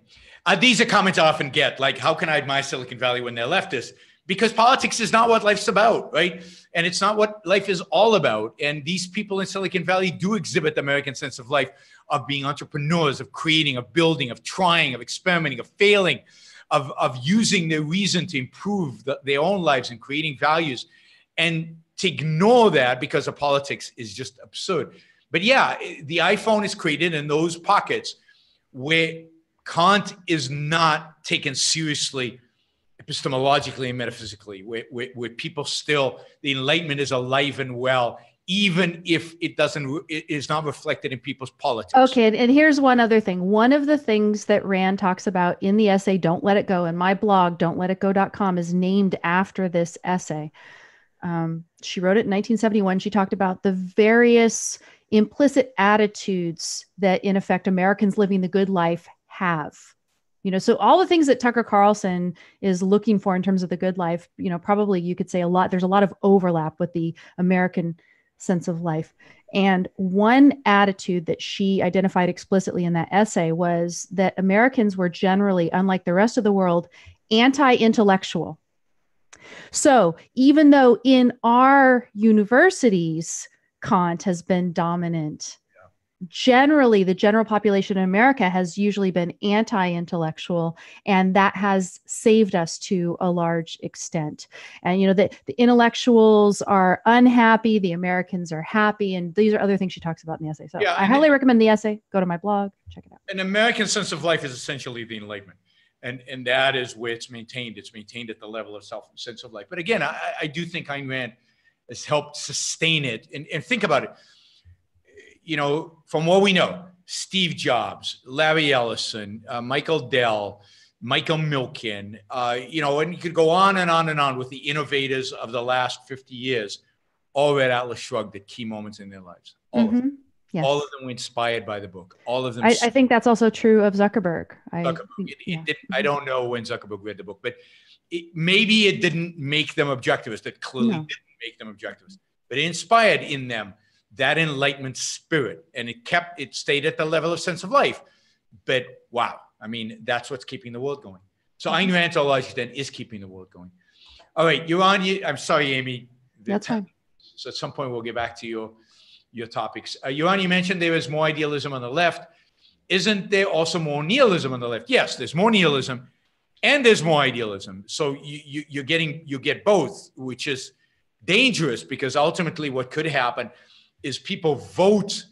These are comments I often get, like, how can I admire Silicon Valley when they're leftist? Because politics is not what life's about, right? And it's not what life is all about. And these people in Silicon Valley do exhibit the American sense of life, of being entrepreneurs, of creating, of building, of trying, of experimenting, of failing, of using their reason to improve their own lives and creating values. And to ignore that because of politics is just absurd. But yeah, the iPhone is created in those pockets where Kant is not taken seriously epistemologically and metaphysically, where people still, the Enlightenment is alive and well, even if it is not reflected in people's politics. Okay, and here's one other thing. One of the things that Rand talks about in the essay, Don't Let It Go, and my blog, don'tletitgo.com, is named after this essay. She wrote it in 1971. She talked about the various implicit attitudes that, in effect, Americans living the good life have. So all the things that Tucker Carlson is looking for in terms of the good life, probably you could say there's a lot of overlap with the American sense of life. And one attitude that she identified explicitly in that essay was that Americans were generally, unlike the rest of the world, anti-intellectual. So even though in our universities, Kant has been dominant, generally, the general population in America has usually been anti-intellectual, and that has saved us to a large extent. And, the intellectuals are unhappy, the Americans are happy, and these are other things she talks about in the essay. So I highly recommend the essay. Go to my blog, check it out. An American sense of life is essentially the Enlightenment. And that is where it's maintained. It's maintained at the level of sense of life. But again, I do think Ayn Rand has helped sustain it. And think about it. From what we know, Steve Jobs, Larry Ellison, Michael Dell, Michael Milken, and you could go on and on and on with the innovators of the last 50 years, all read Atlas Shrugged at key moments in their lives. All of them. Yes. All of them were inspired by the book. All of them. I think that's also true of Zuckerberg. I don't know when Zuckerberg read the book, but maybe it didn't make them objectivists. It clearly didn't make them objectivists, but it inspired in them that Enlightenment spirit, and it stayed at the level of sense of life. But wow, that's what's keeping the world going. So Ayn Rand, to a large extent, is keeping the world going. All right, I'm sorry, Amy. That's fine. So at some point we'll get back to your topics. Yaron, you mentioned there is more idealism on the left. Isn't there also more nihilism on the left? Yes, there's more nihilism, and there's more idealism. So you get both, which is dangerous because ultimately what could happen is people vote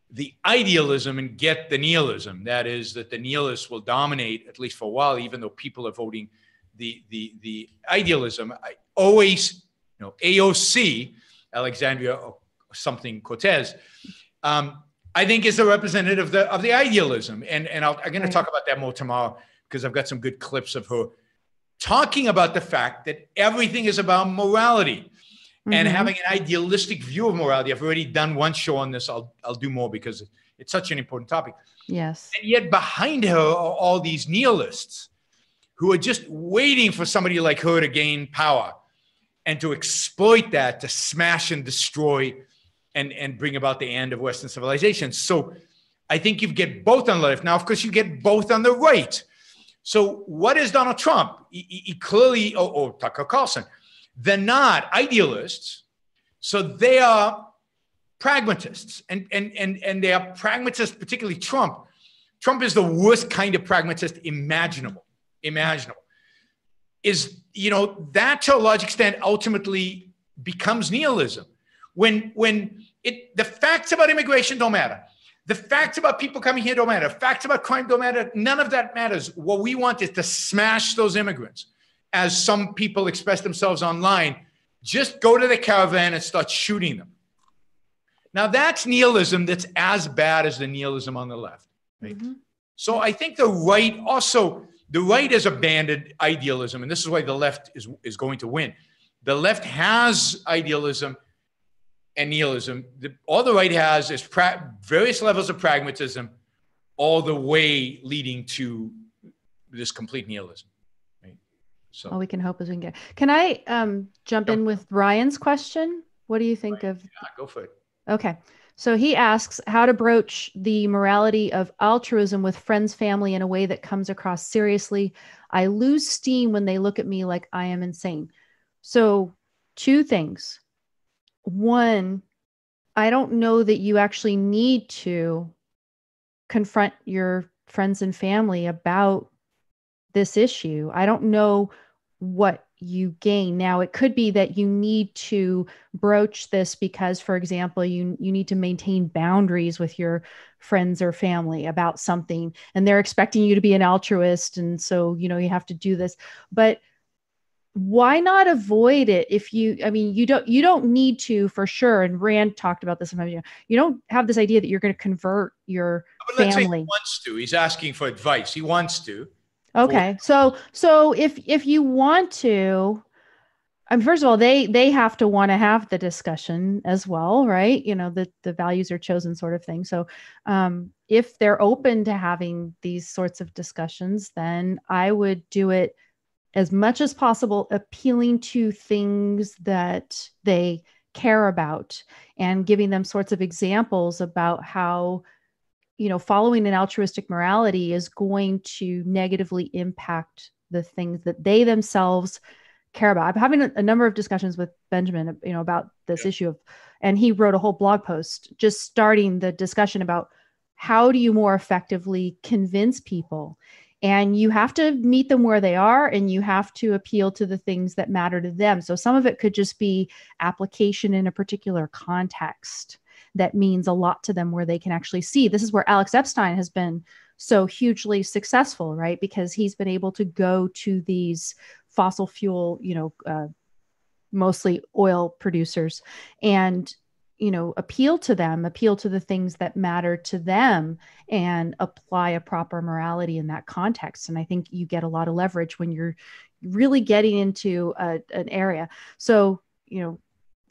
the idealism and get the nihilism. That is, that the nihilists will dominate, at least for a while, even though people are voting the idealism. I always, AOC, Alexandria something Cortez, I think is a representative of the idealism. And I'm going to talk about that more tomorrow because I've got some good clips of her talking about the fact that everything is about morality. And having an idealistic view of morality. I've already done one show on this. I'll do more because it's such an important topic. Yes. And yet behind her are all these nihilists who are just waiting for somebody like her to gain power and to exploit that to smash and destroy and bring about the end of Western civilization. So I think you get both on the left. Now, of course, you get both on the right. So what is Donald Trump? He clearly, or Tucker Carlson, they're not idealists. So they are pragmatists. And they are pragmatists, particularly Trump. Trump is the worst kind of pragmatist imaginable. Is, that to a large extent ultimately becomes nihilism. When the facts about immigration don't matter. The facts about people coming here don't matter. Facts about crime don't matter. None of that matters. What we want is to smash those immigrants. As some people express themselves online, just go to the caravan and start shooting them. Now that's nihilism that's as bad as the nihilism on the left. Right? Mm-hmm. So I think the right has abandoned idealism, and this is why the left is going to win. The left has idealism and nihilism. All the right has is various levels of pragmatism, all the way leading to this complete nihilism. Right? So all we can hope is we can get. Can I jump in with Ryan's question? What do you think of? Yeah, go for it. Okay. So he asks how to broach the morality of altruism with friends, family in a way that comes across seriously. I lose steam when they look at me like I am insane. So 2 things. 1, I don't know that you actually need to confront your friends and family about this issue. I don't know what you gain. Now, it could be that you need to broach this because, for example, you need to maintain boundaries with your friends or family about something, and they're expecting you to be an altruist. And so, you have to do this, but why not avoid it? You don't need to, for sure. And Rand talked about this sometimes, you don't have this idea that you're going to convert your family. Let's say he wants to. He's asking for advice. He wants to. Okay. So if you want to, first of all, they have to want to have the discussion as well, right? The values are chosen sort of thing. So if they're open to having these sorts of discussions, then I would do it as much as possible, appealing to things that they care about and giving them sorts of examples about how, following an altruistic morality is going to negatively impact the things that they themselves care about. I'm having a number of discussions with Benjamin, about this issue and he wrote a whole blog post just starting the discussion about how do you more effectively convince people. And you have to meet them where they are, and you have to appeal to the things that matter to them. So some of it could just be application in a particular context that means a lot to them where they can actually see. This is where Alex Epstein has been so hugely successful, right? Because he's been able to go to these fossil fuel, mostly oil producers and appeal to the things that matter to them and apply a proper morality in that context. And I think you get a lot of leverage when you're really getting into an area. So,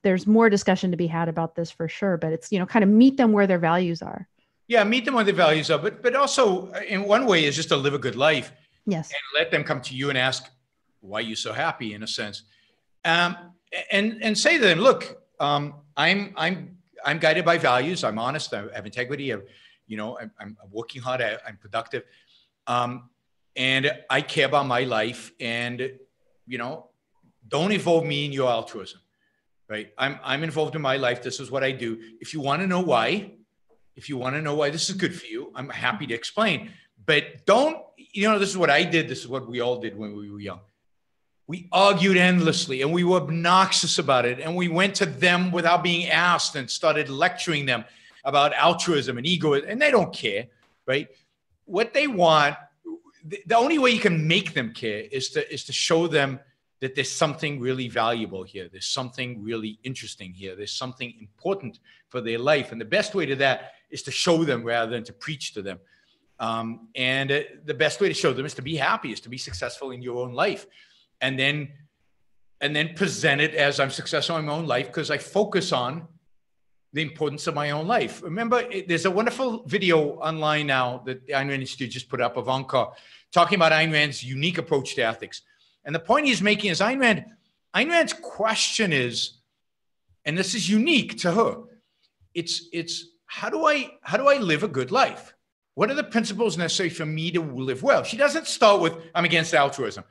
there's more discussion to be had about this for sure, but it's, kind of meet them where their values are. Yeah, meet them where their values are. But also in one way is just to live a good life. Yes. And let them come to you and ask, why are you so happy, in a sense? And say to them, look, I'm guided by values. I'm honest. I have integrity. I'm working hard. I'm productive. And I care about my life. And, don't involve me in your altruism, right? I'm involved in my life. This is what I do. If you want to know why this is good for you, I'm happy to explain. But don't, this is what I did. This is what we all did when we were young. We argued endlessly and we were obnoxious about it. And we went to them without being asked and started lecturing them about altruism and ego. And they don't care, right? What they want, the only way you can make them care is to show them that there's something really valuable here. There's something really interesting here. There's something important for their life. And the best way to that is to show them rather than to preach to them. And the best way to show them is to be happy, is to be successful in your own life. And then present it as I'm successful in my own life because I focus on the importance of my own life. Remember, there's a wonderful video online now that the Ayn Rand Institute just put up of Anka talking about Ayn Rand's unique approach to ethics. And the point he's making is Ayn Rand's question is, and this is unique to her, it's how do I live a good life? What are the principles necessary for me to live well? She doesn't start with, I'm against altruism.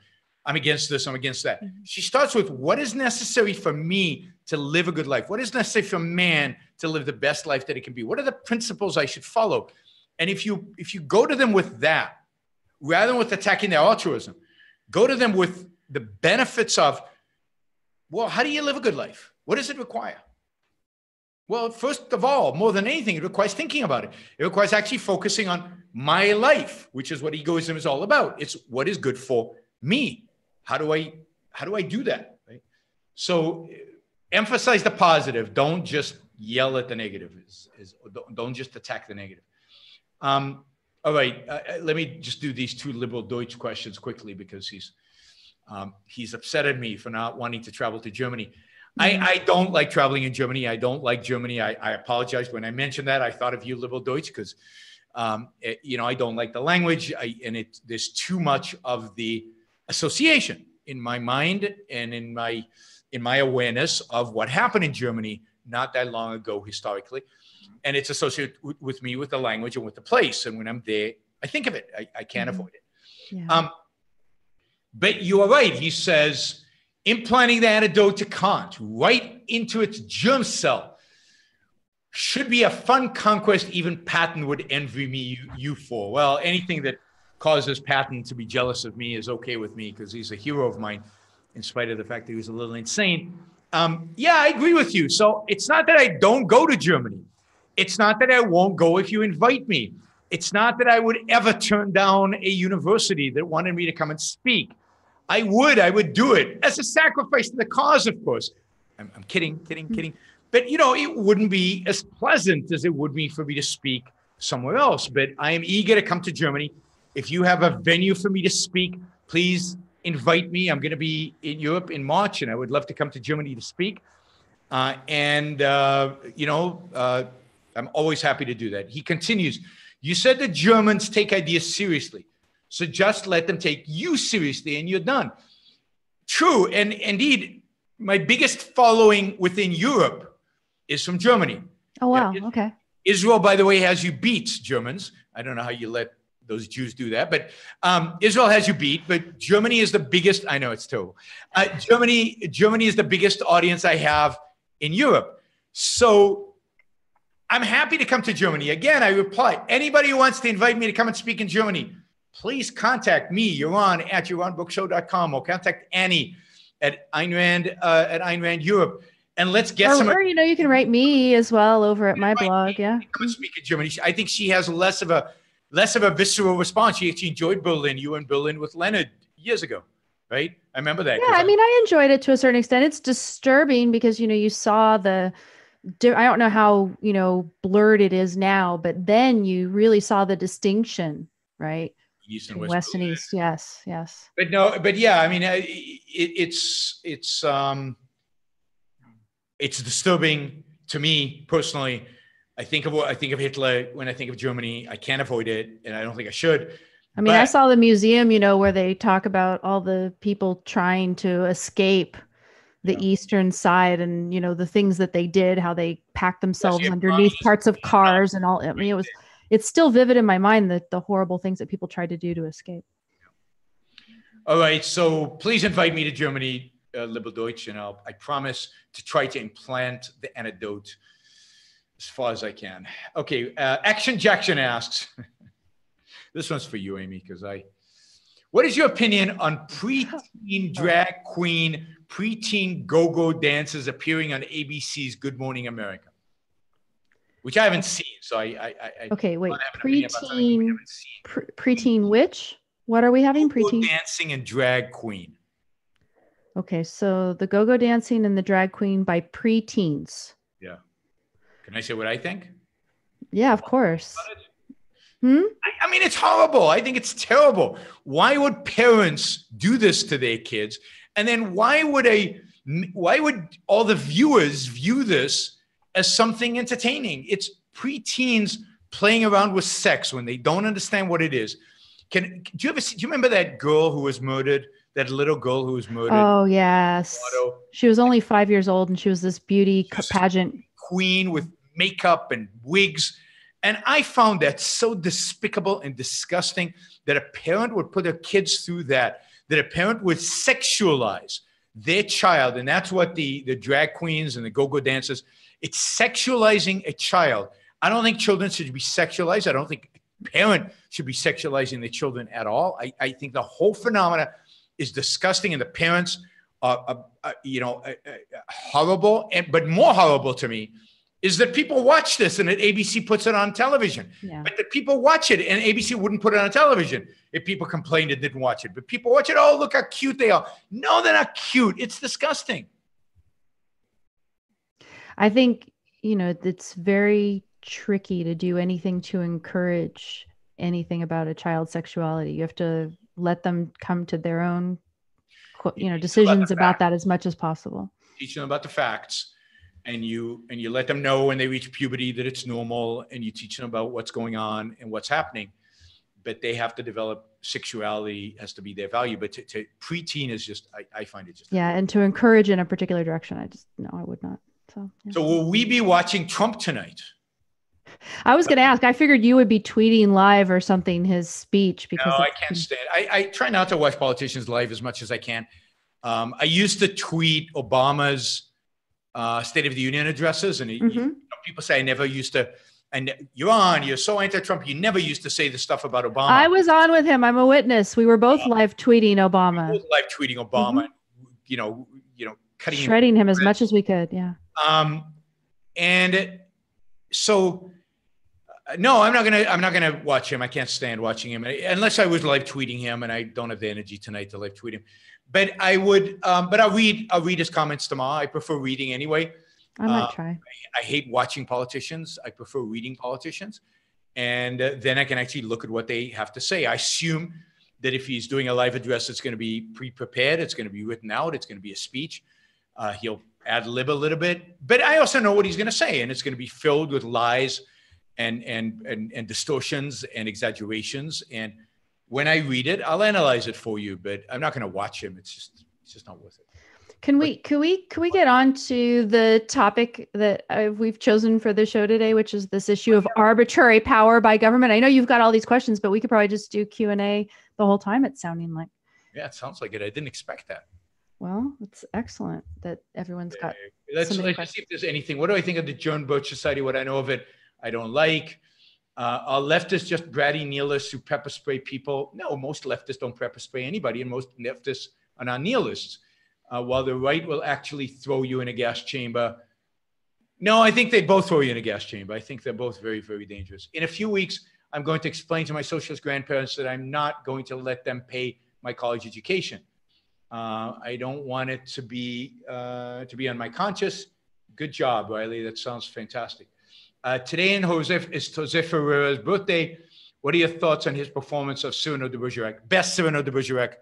I'm against this, I'm against that. She starts with what is necessary for me to live a good life? What is necessary for man to live the best life that it can be? What are the principles I should follow? And if you go to them with that, rather than with attacking their altruism, go to them with the benefits of, well, how do you live a good life? What does it require? Well, first of all, more than anything, it requires thinking about it. It requires actually focusing on my life, which is what egoism is all about. It's what is good for me. How do I do that? Right? So emphasize the positive. Don't just yell at the negative. Don't just attack the negative. All right. Let me just do these two liberal Deutsch questions quickly because he's upset at me for not wanting to travel to Germany. I don't like traveling in Germany. I don't like Germany. I apologize. When I mentioned that, I thought of you, liberal Deutsch, because I don't like the language, there's too much of the association in my mind and in my awareness of what happened in Germany not that long ago historically, and it's associated with me with the language and with the place. And when I'm there, I think of it. I can't avoid it. Yeah. But you are right. He says, implanting the antidote to Kant right into its germ cell should be a fun conquest even Patton would envy you for. Well, anything that causes Patton to be jealous of me is okay with me because he's a hero of mine, in spite of the fact that he was a little insane. Yeah, I agree with you. So it's not that I don't go to Germany. It's not that I won't go if you invite me. It's not that I would ever turn down a university that wanted me to come and speak. I would do it as a sacrifice to the cause, of course. I'm kidding. But, it wouldn't be as pleasant as it would be for me to speak somewhere else. But I am eager to come to Germany. If you have a venue for me to speak, please invite me. I'm going to be in Europe in March, and I would love to come to Germany to speak. I'm always happy to do that. He continues, you said the Germans take ideas seriously. So just let them take you seriously and you're done. True. And indeed, my biggest following within Europe is from Germany. Oh, wow. Okay. Israel, by the way, has you beat, Germans. I don't know how you let those Jews do that, but Israel has you beat, but Germany is the biggest. I know it's terrible. Germany is the biggest audience I have in Europe. So I'm happy to come to Germany. Again, I reply, anybody who wants to invite me to come and speak in Germany, please contact me, Yaron, at yaronbookshow.com, or contact Annie at Ayn Rand Europe. And let's get or you can write me as well over at my blog. Yeah. Come and speak in Germany. I think she has less of a visceral response. She actually enjoyed Berlin. You were in Berlin with Leonard years ago, right? I remember that. Yeah, I enjoyed it to a certain extent. It's disturbing because, you saw I don't know how, blurred it is now, but then you really saw the distinction, right? East and West and East. Yes. But yeah, it's disturbing to me personally. I think of Hitler when I think of Germany. I can't avoid it, and I don't think I should. I saw the museum, where they talk about all the people trying to escape the eastern side, and the things that they did, how they packed themselves underneath parts of cars and all. It's still vivid in my mind that the horrible things that people tried to do to escape. All right, so please invite me to Germany, Liberal Deutsch, and I promise to try to implant the antidote as far as I can. Okay, Action Jackson asks, this one's for you, Amy, what is your opinion on preteen drag queen, preteen go-go dancers appearing on ABC's Good Morning America? Which I haven't seen, so okay, wait, preteen which? What are we having? Preteen dancing and drag queen. Okay, so the go-go dancing and the drag queen by preteens. Yeah. Can I say what I think? Yeah, of course. It's horrible. I think it's terrible. Why would parents do this to their kids? And then why would all the viewers view this as something entertaining. It's preteens playing around with sex when they don't understand what it is. Do you remember that girl who was murdered? That little girl who was murdered? Oh, yes. She was only 5 years old, and she was this beauty pageant queen with makeup and wigs. And I found that so despicable and disgusting that a parent would put their kids through that a parent would sexualize their child. And that's what the drag queens and the go-go dancers, it's sexualizing a child. I don't think children should be sexualized. I don't think a parent should be sexualizing their children at all. I think the whole phenomena is disgusting, and the parents are horrible. But more horrible to me is that people watch this and that ABC puts it on television. Yeah. But that people watch it, and ABC wouldn't put it on television if people complained and didn't watch it. But people watch it. Oh, look how cute they are. No, they're not cute. It's disgusting. I think, it's very tricky to do anything to encourage anything about a child's sexuality. You have to let them come to their own, decisions about that as much as possible. Teach them about the facts. And you let them know when they reach puberty that it's normal, and you teach them about what's going on and what's happening. But they have to develop sexuality, has to be their value. But to preteen is just, I find it just. Yeah, and to encourage in a particular direction, I would not. So, yeah. So will we be watching Trump tonight? I was going to ask. I figured you would be tweeting live or something his speech. Because no, I can't stand it. I try not to watch politicians live as much as I can. I used to tweet Obama's State of the Union addresses, and people say I never used to. And you're so anti-Trump. You never used to say the stuff about Obama. I was on with him. I'm a witness. We were both live tweeting Obama. We were both live tweeting Obama. Shredding him as much as we could. Yeah. And so, no, I'm not gonna watch him. I can't stand watching him unless I was live tweeting him, and I don't have the energy tonight to live tweet him. But I would, but I'll read his comments tomorrow. I prefer reading anyway. I might try. I hate watching politicians. I prefer reading politicians. And then I can actually look at what they have to say. I assume that if he's doing a live address, it's going to be pre-prepared. It's going to be written out. It's going to be a speech. He'll ad lib a little bit. But I also know what he's going to say. And it's going to be filled with lies and distortions and exaggerations. And when I read it, I'll analyze it for you, but I'm not going to watch him. It's just not worth it. Can we get on to the topic that we've chosen for the show today, which is this issue of arbitrary power by government? I know you've got all these questions, but we could probably just do Q&A the whole time. It's sounding like. Yeah, it sounds like it. I didn't expect that. Well, it's excellent that everyone's got. Let's see if there's anything. What do I think of the Joan Birch Society? What I know of it, I don't like. Are leftists just bratty nihilists who pepper spray people? No, most leftists don't pepper spray anybody, and most leftists are not nihilists. While the right will actually throw you in a gas chamber. No, I think they both throw you in a gas chamber. I think they're both very, very dangerous. In a few weeks, I'm going to explain to my socialist grandparents that I'm not going to let them pay my college education. I don't want it to be on my conscience. Good job, Riley. That sounds fantastic. Today is Jose Ferreira's birthday. What are your thoughts on his performance of Cyrano de Bergerac? Best Cyrano de Bergerac.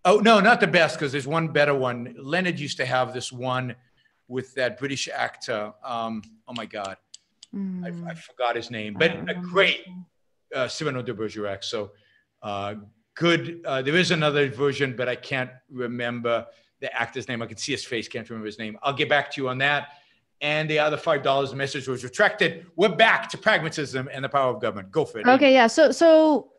Oh, no, not the best, because there's one better one. Leonard used to have this one with that British actor. Oh, my God. I forgot his name. But a great Cyrano de Bergerac. So good. There is another version, but I can't remember the actor's name. I can see his face. Can't remember his name. I'll get back to you on that. And the other $5, the message was retracted. We're back to pragmatism and the power of government. Go for it. Okay, yeah. So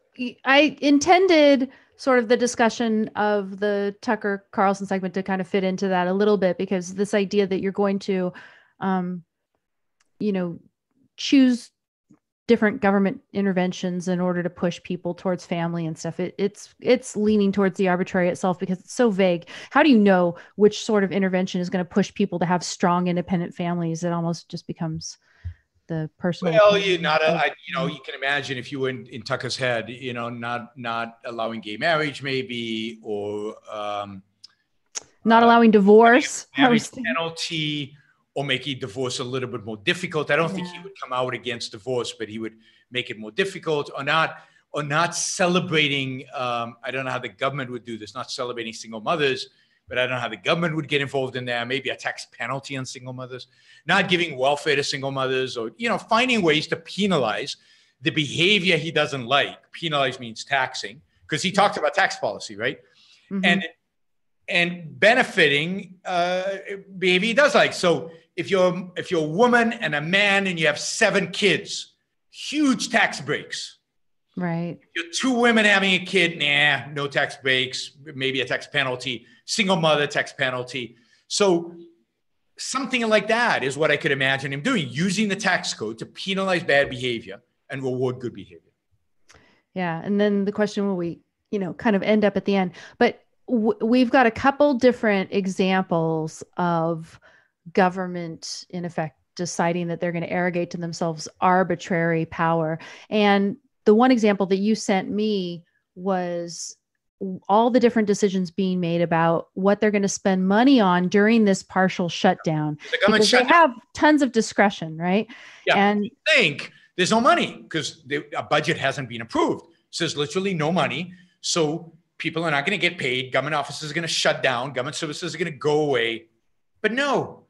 I intended sort of the discussion of the Tucker Carlson segment to kind of fit into that a little bit, because this idea that you're going to, choose different government interventions in order to push people towards family and stuff. It's leaning towards the arbitrary itself because it's so vague. How do you know which sort of intervention is going to push people to have strong, independent families? It almost just becomes the personal. Well, you can imagine if you were in Tucker's head, not allowing gay marriage, maybe, or not allowing divorce, marriage penalty, or making divorce a little bit more difficult. I don't think he would come out against divorce, but he would make it more difficult, or not celebrating. I don't know how the government would do this, not celebrating single mothers, but I don't know how the government would get involved in that. Maybe a tax penalty on single mothers, not giving welfare to single mothers, or, finding ways to penalize the behavior he doesn't like. Penalize means taxing, because he talked about tax policy, right? Mm-hmm. And benefiting behavior he does like. So if you're a woman and a man and you have 7 kids, huge tax breaks. Right. If you're 2 women having a kid, no tax breaks, maybe a tax penalty. Single mother, tax penalty. So something like that is what I could imagine him doing, using the tax code to penalize bad behavior and reward good behavior. Yeah. And then the question will we, kind of end up at the end, but we've got a couple different examples of government, in effect, deciding that they're going to arrogate to themselves arbitrary power. And the one example that you sent me was all the different decisions being made about what they're going to spend money on during this partial shutdown. Because they have tons of discretion, right? Yeah. And you think there's no money because a budget hasn't been approved. So there's literally no money. So people are not going to get paid. Government offices are going to shut down. Government services are going to go away. But no,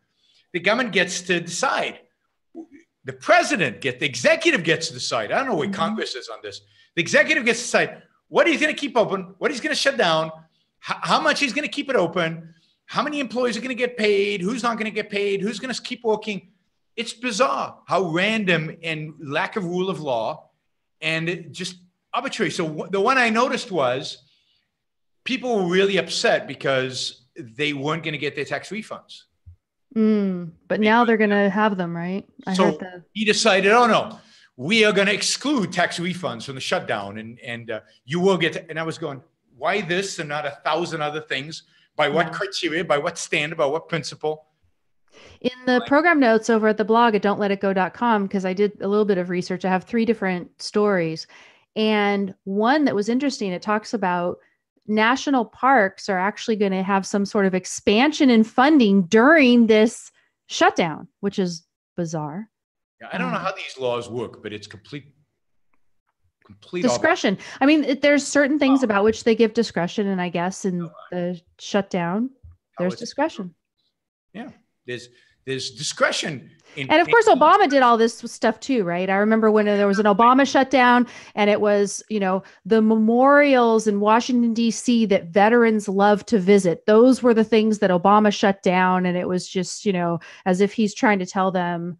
the government gets to decide. The president the executive gets to decide. I don't know where Congress is on this. The executive gets to decide what he's going to keep open, what he's going to shut down, how much he's going to keep it open, how many employees are going to get paid, who's not going to get paid, who's going to keep working. It's bizarre how random and lack of rule of law and just arbitrary. So the one I noticed was people were really upset because they weren't going to get their tax refunds. But now they're going to have them, right? So he decided, oh no, we are going to exclude tax refunds from the shutdown, and you will get. And I was going, why this and not 1,000 other things? By what criteria? By what standard? By what principle? In the program notes over at the blog at don'tletitgo.com, because I did a little bit of research, I have 3 different stories, and one that was interesting. It talks about national parks are actually going to have some sort of expansion in funding during this shutdown, which is bizarre. Yeah, I don't know how these laws work, but it's complete discretion. I mean, there's certain things about which they give discretion, and I guess in the shutdown, there's discretion. Yeah, there's discretion. And of course, Obama did all this stuff too, right? I remember when there was an Obama shutdown, and it was, the memorials in Washington, D.C. that veterans love to visit. Those were the things that Obama shut down. And it was just, as if he's trying to tell them,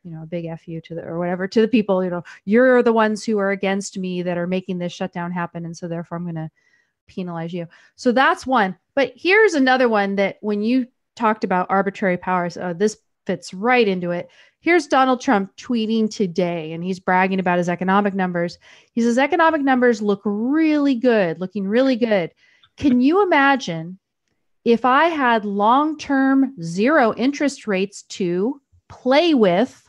a big F you to the people, you're the ones who are against me that are making this shutdown happen. And so therefore I'm going to penalize you. So that's one. But here's another one that when you talked about arbitrary powers, this fits right into it. Here's Donald Trump tweeting today, and he's bragging about his economic numbers. He says, economic numbers look really good, looking really good. Can you imagine if I had long-term 0 interest rates to play with,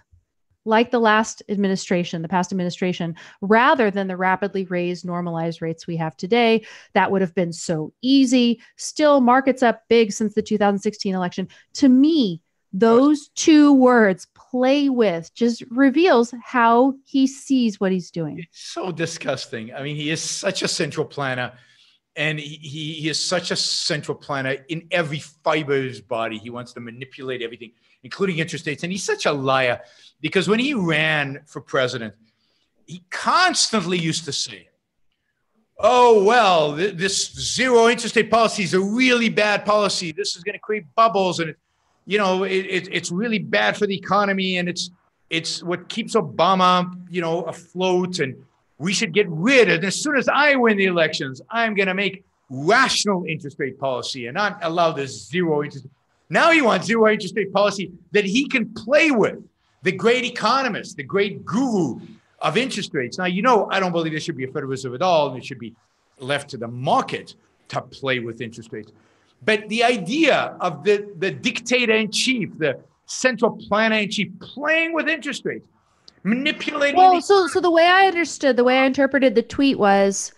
like the past administration, rather than the rapidly raised normalized rates we have today? That would have been so easy. Still, markets up big since the 2016 election. To me, those 2 words, play with, just reveals how he sees what he's doing. It's so disgusting. I mean, he is such a central planner, and he is such a central planner in every fiber of his body. He wants to manipulate everything, including interest rates. And he's such a liar, because when he ran for president, he constantly used to say, oh, well, this 0 interest rate policy is a really bad policy. This is going to create bubbles, and it's really bad for the economy, and it's what keeps Obama, afloat, and we should get rid of it. As soon as I win the elections, I'm going to make rational interest rate policy and not allow this 0 interest. Now he wants 0 interest rate policy that he can play with. The great economist, the great guru of interest rates. Now, I don't believe there should be a Federal Reserve at all, and it should be left to the market to play with interest rates. But the idea of the dictator-in-chief, the central planner-in-chief, playing with interest rates, manipulating. Well, so the way I interpreted the tweet was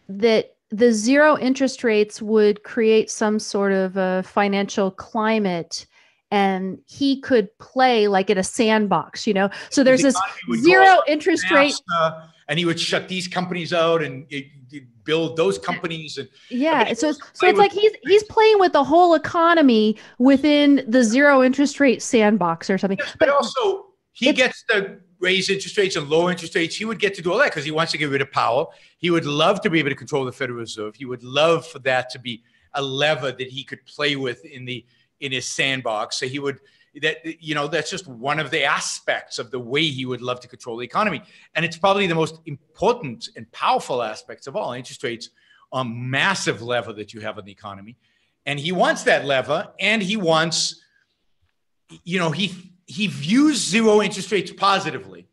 that the 0 interest rates would create some sort of a financial climate, and he could play like at a sandbox, So there's this 0 interest rate. and he would shut these companies out and build those companies. And yeah, so it's like he's playing with the whole economy within the zero interest rate sandbox or something. Yes, but also he gets to raise interest rates and lower interest rates. He would get to do all that because he wants to get rid of powell. He would love to be able to control the Federal Reserve. He would love for that to be a lever that he could play with in his sandbox. So he would, that's just one of the aspects of the way he would love to control the economy. And it's probably the most important and powerful aspects of all. Interest rates are a massive lever that you have in the economy. And he wants that lever, and he wants, he views zero interest rates positively.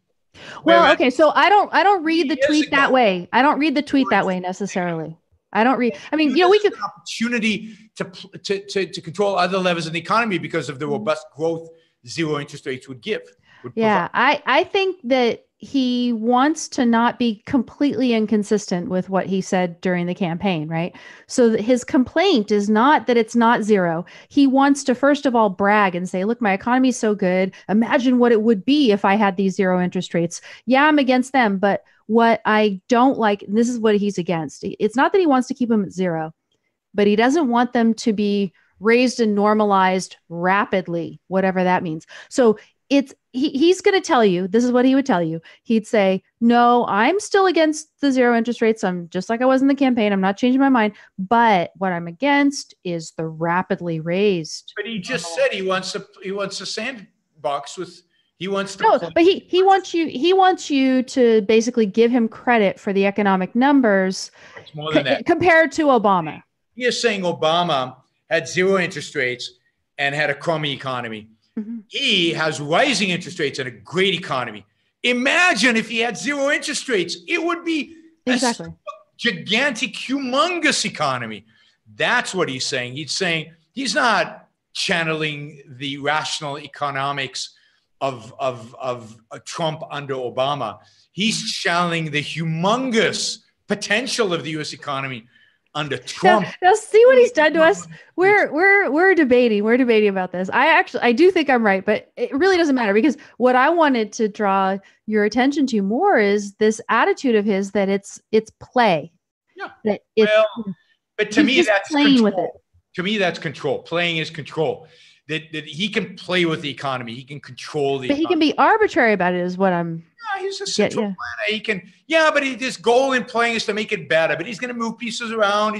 Well, okay, so I don't read the tweet that way. I don't read the tweet that way necessarily. I don't read. I mean, we could an opportunity to control other levers in the economy because of the robust growth zero interest rates would give. Yeah, I think that he wants to not be completely inconsistent with what he said during the campaign, right? So his complaint is not that it's not zero. He wants to, first of all, brag and say, look, my economy is so good. Imagine what it would be if I had these zero interest rates. Yeah, I'm against them. But what I don't like, and this is what he's against. It's not that he wants to keep them at zero, but he doesn't want them to be raised and normalized rapidly, whatever that means. So he's going to tell you, this is what he would tell you. He'd say, no, I'm still against the zero interest rates. I'm just like I was in the campaign. I'm not changing my mind. But what I'm against is the rapidly raised. But he just said he wants a sandbox with, he wants to. No, but he wants you to basically give him credit for the economic numbers more than that. Compared to Obama. He is saying Obama had zero interest rates and had a crummy economy. Mm-hmm. He has rising interest rates and a great economy. Imagine if he had zero interest rates. It would be a gigantic, humongous economy. That's what he's saying. He's saying he's not channeling the rational economics of Trump under Obama. He's channeling the humongous potential of the U.S. economy under Trump. Now see what he's done to us. We're debating. We're debating about this. I do think I'm right, but it really doesn't matter because what I wanted to draw your attention to more is this attitude of his that it's play. Yeah. That but to me that's control. With it. To me that's control. Playing is control. That he can play with the economy. He can control the economy. He can be arbitrary about it is what I'm. Yeah, he's a central planner. He can, but his goal in playing is to make it better. But he's going to move pieces around.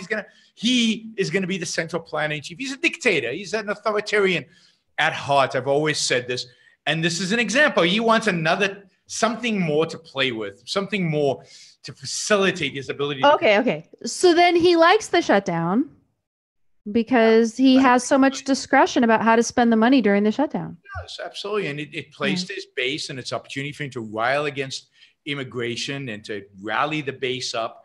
He is going to be the central planning chief. He's a dictator. He's an authoritarian at heart. I've always said this. And this is an example. He wants something more to play with, something more to facilitate his ability. Okay. So then he likes the shutdown because he has so much discretion about how to spend the money during the shutdown. Yes, absolutely. And it plays to his base, and it's an opportunity for him to rile against immigration and to rally the base up.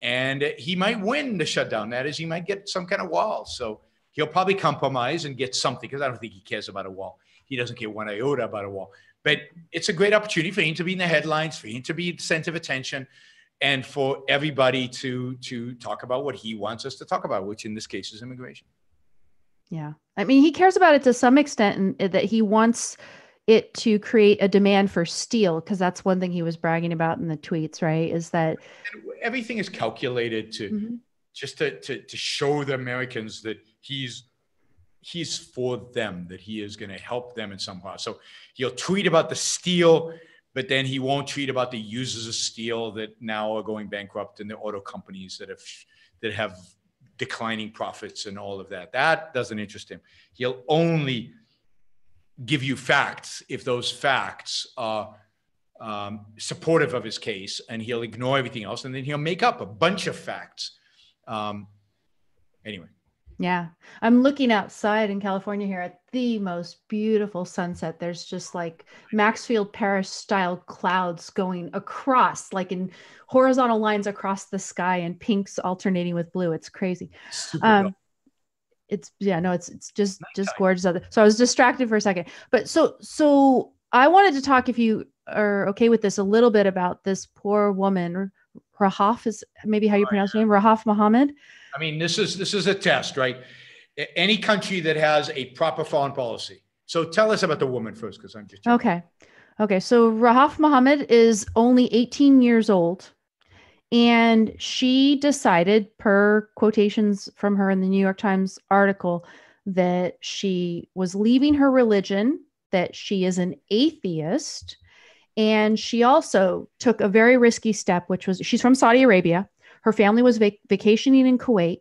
And he might win the shutdown. That is, he might get some kind of wall. So he'll probably compromise and get something because I don't think he cares about a wall. He doesn't care one iota about a wall. But it's a great opportunity for him to be in the headlines, for him to be the center of attention, and for everybody to talk about what he wants us to talk about, which in this case is immigration. Yeah. I mean, he cares about it to some extent, and that he wants it to create a demand for steel, because that's one thing he was bragging about in the tweets, right? Is that everything is calculated to just to show the Americans that he's for them, that he is going to help them in some way. So he'll tweet about the steel, but then he won't tweet about the users of steel that now are going bankrupt and the auto companies that have declining profits and all of that. That doesn't interest him. He'll only give you facts if those facts are supportive of his case, and he'll ignore everything else, and then he'll make up a bunch of facts. Anyway. Yeah. I'm looking outside in California here at the most beautiful sunset. There's just like Maxfield Parrish style clouds going across, like in horizontal lines across the sky, and pinks alternating with blue. It's crazy. It's just gorgeous out there. So I was distracted for a second, but so I wanted to talk, if you are okay with this, a little bit about this poor woman. Rahaf is maybe how you pronounce her name, Rahaf Mohammad. I mean, this is a test, right? Any country that has a proper foreign policy. So tell us about the woman first, because I'm just okay. Okay, so Rahaf Mohammad is only 18 years old, and she decided, per quotations from her in the New York Times article, that she was leaving her religion, that she is an atheist. And she also took a very risky step, which was she's from Saudi Arabia. Her family was vacationing in Kuwait.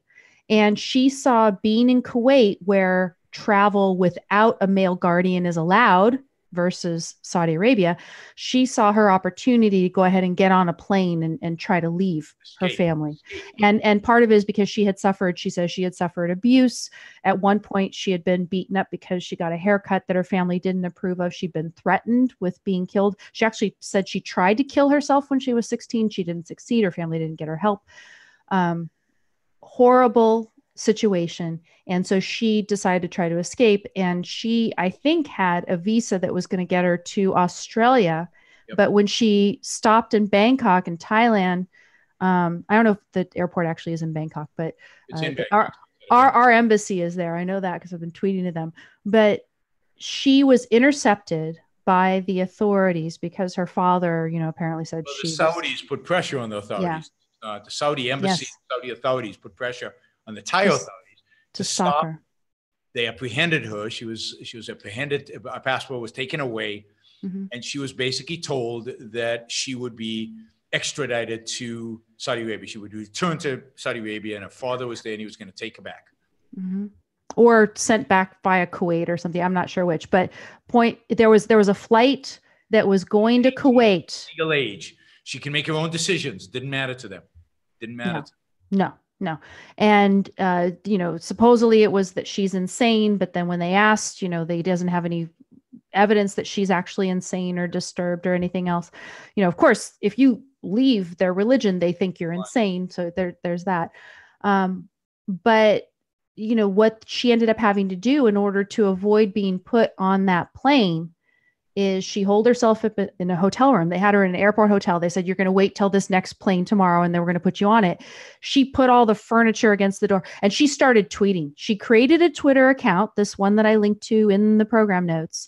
And she saw being in Kuwait, where travel without a male guardian is allowed versus Saudi Arabia, she saw her opportunity to go ahead and get on a plane and try to leave her family. And part of it is because she says she had suffered abuse. At one point, she had been beaten up because she got a haircut that her family didn't approve of. She'd been threatened with being killed. She actually said she tried to kill herself when she was 16. She didn't succeed. Her family didn't get her help. Horrible situation. And so she decided to try to escape. And she, I think, had a visa that was going to get her to Australia. Yep. But when she stopped in Bangkok in Thailand, I don't know if the airport actually is in Bangkok, but it's in Bangkok. Our embassy is there. I know that because I've been tweeting to them. But she was intercepted by the authorities because her father, apparently said the Saudis put pressure on the authorities. Yeah. The Saudi embassy, yes. Saudi authorities put pressure on the Thai authorities to stop her. They apprehended her. She was apprehended. Her passport was taken away, and she was basically told that she would be extradited to Saudi Arabia. She would return to Saudi Arabia, and her father was there, and he was going to take her back. Or sent back via Kuwait or something. I'm not sure which. But there was a flight that was going to Kuwait. Legal age. She can make her own decisions. Didn't matter to them. Didn't matter. No. And, supposedly it was that she's insane. But then when they asked, they doesn't have any evidence that she's actually insane or disturbed or anything else. Of course, if you leave their religion, they think you're insane. So there's that. But, what she ended up having to do in order to avoid being put on that plane is she holed herself up in a hotel room. They had her in an airport hotel. They said, you're going to wait till this next plane tomorrow, and then we're going to put you on it. She put all the furniture against the door, and she started tweeting. She created a Twitter account, this one that I linked to in the program notes.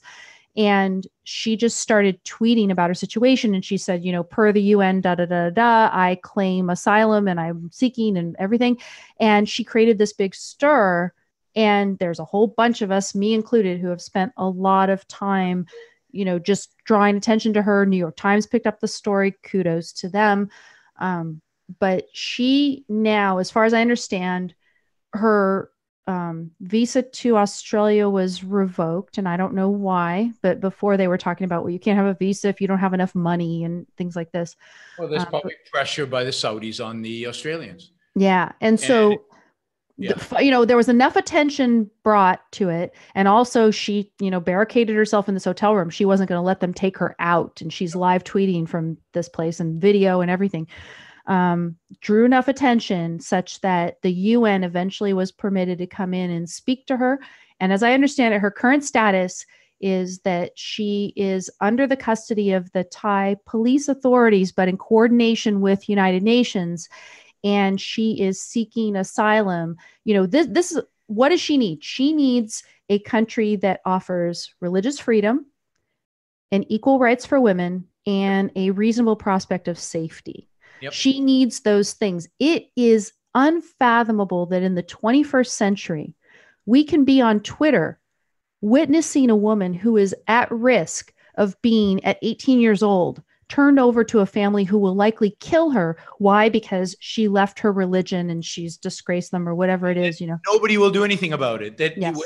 And she just started tweeting about her situation. And she said, per the UN, I claim asylum and I'm seeking and everything. And she created this big stir. And there's a whole bunch of us, me included, who have spent a lot of time just drawing attention to her. New York Times picked up the story. Kudos to them. But she now, as far as I understand, her visa to Australia was revoked, and I don't know why, but before they were talking about, well, you can't have a visa if you don't have enough money and things like this. Well, there's probably pressure by the Saudis on the Australians. Yeah. And so there was enough attention brought to it. And also she, barricaded herself in this hotel room. She wasn't going to let them take her out. And she's live tweeting from this place and video and everything. Drew enough attention such that the UN eventually was permitted to come in and speak to her. And as I understand it, her current status is that she is under the custody of the Thai police authorities, but in coordination with United Nations. And she is seeking asylum. This is, what does she need? She needs a country that offers religious freedom and equal rights for women and a reasonable prospect of safety. Yep. She needs those things. It is unfathomable that in the 21st century, we can be on Twitter witnessing a woman who is at risk of being, at 18 years old, turned over to a family who will likely kill her. Why? Because she left her religion and she's disgraced them or whatever it is, Nobody will do anything about it. Yes.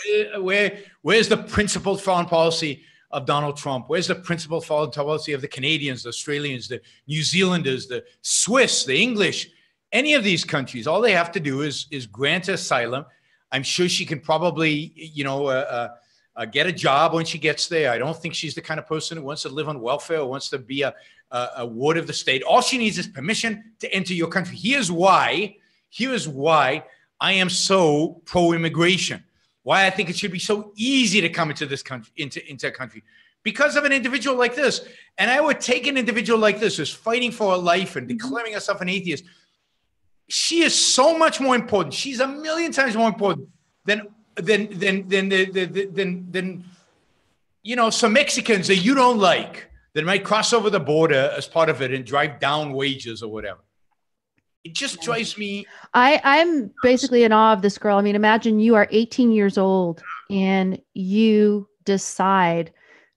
Where's the principled foreign policy of Donald Trump? Where's the principled foreign policy of the Canadians, the Australians, the New Zealanders, the Swiss, the English, any of these countries? All they have to do is grant asylum. I'm sure she can probably, get a job when she gets there. I don't think she's the kind of person who wants to live on welfare or wants to be a ward of the state. All she needs is permission to enter your country. Here's why I am so pro-immigration. Why I think it should be so easy to come into this country, into a country, because of an individual like this. And I would take an individual like this who's fighting for her life and declaring herself an atheist. She is so much more important. She's a million times more important than some Mexicans that you don't like, that might cross over the border as part of it and drive down wages or whatever. It just drives me. I'm basically in awe of this girl. I mean, imagine you are 18 years old and you decide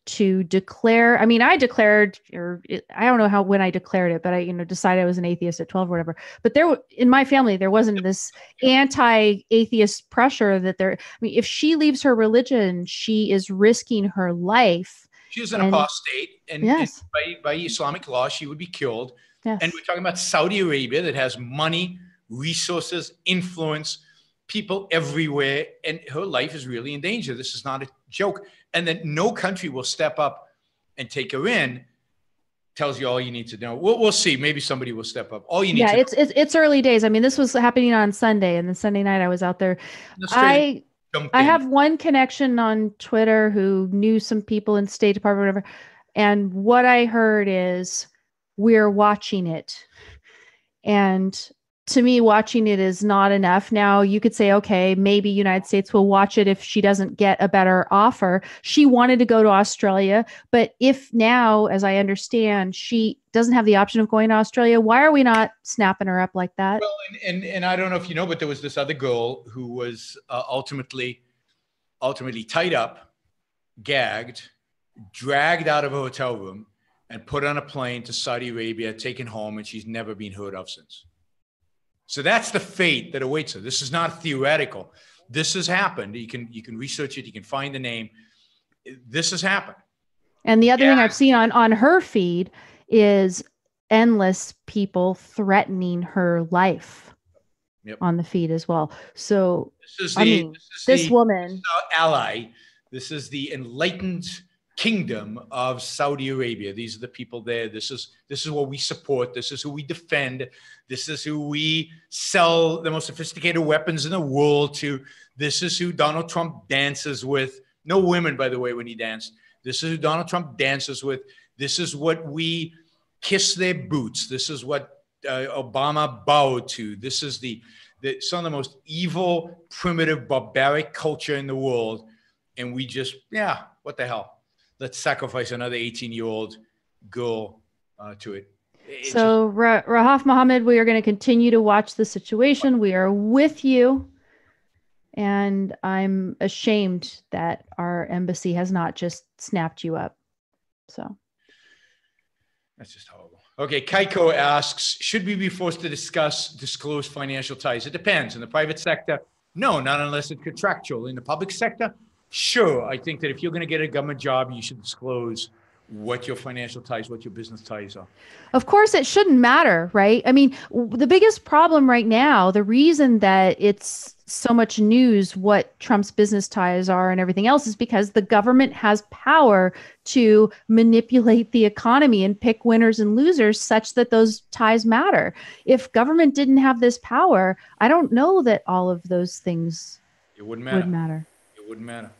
to declare. I mean, I declared, or I don't know when I declared it, but I, decided I was an atheist at 12 or whatever. But in my family, there wasn't this anti-atheist pressure that there. I mean, if she leaves her religion, she is risking her life. She was an apostate, and, yes. and by Islamic law, she would be killed. Yes. And we're talking about Saudi Arabia that has money, resources, influence, people everywhere, and her life is really in danger. This is not a joke. And then no country will step up and take her in. Tells you all you need to know. We'll see. Maybe somebody will step up. All you need to know. It's early days. I mean, this was happening on Sunday, and then Sunday night I was out there. I have one connection on Twitter who knew some people in State Department, whatever. And what I heard is we're watching it. And to me, watching it is not enough. Now you could say, okay, maybe United States will watch it if she doesn't get a better offer. She wanted to go to Australia, but if now, as I understand, she doesn't have the option of going to Australia, why are we not snapping her up like that? Well, and I don't know if you know, but there was this other girl who was ultimately tied up, gagged, dragged out of a hotel room, and put on a plane to Saudi Arabia, taken home, and she's never been heard of since. So that's the fate that awaits her. This is not theoretical. This has happened. You can research it. You can find the name. This has happened. And the other thing I've seen on her feed is endless people threatening her life on the feed as well. So this woman, ally. This is the enlightened kingdom of Saudi Arabia. These are the people there. This is what we support. This is who we defend. This is who we sell the most sophisticated weapons in the world to. This is who Donald Trump dances with. No women, by the way, when he danced. This is who Donald Trump dances with. This is what we kiss their boots. This is what Obama bowed to. This is some of the most evil, primitive, barbaric culture in the world. And we just, what the hell? Let's sacrifice another 18-year-old girl to it. So Rahaf Mohammad, we are going to continue to watch the situation. We are with you. And I'm ashamed that our embassy has not just snapped you up. So that's just horrible. Okay, Kaiko asks, should we be forced to disclose financial ties? It depends. In the private sector, no, not unless it's contractual. In the public sector, sure. I think that if you're going to get a government job, you should disclose what your financial ties, what your business ties are. Of course, it shouldn't matter, right? I mean, the biggest problem right now, the reason that it's so much news what Trump's business ties are and everything else is because the government has power to manipulate the economy and pick winners and losers such that those ties matter. If government didn't have this power, I don't know that all of those things would matter. It wouldn't matter.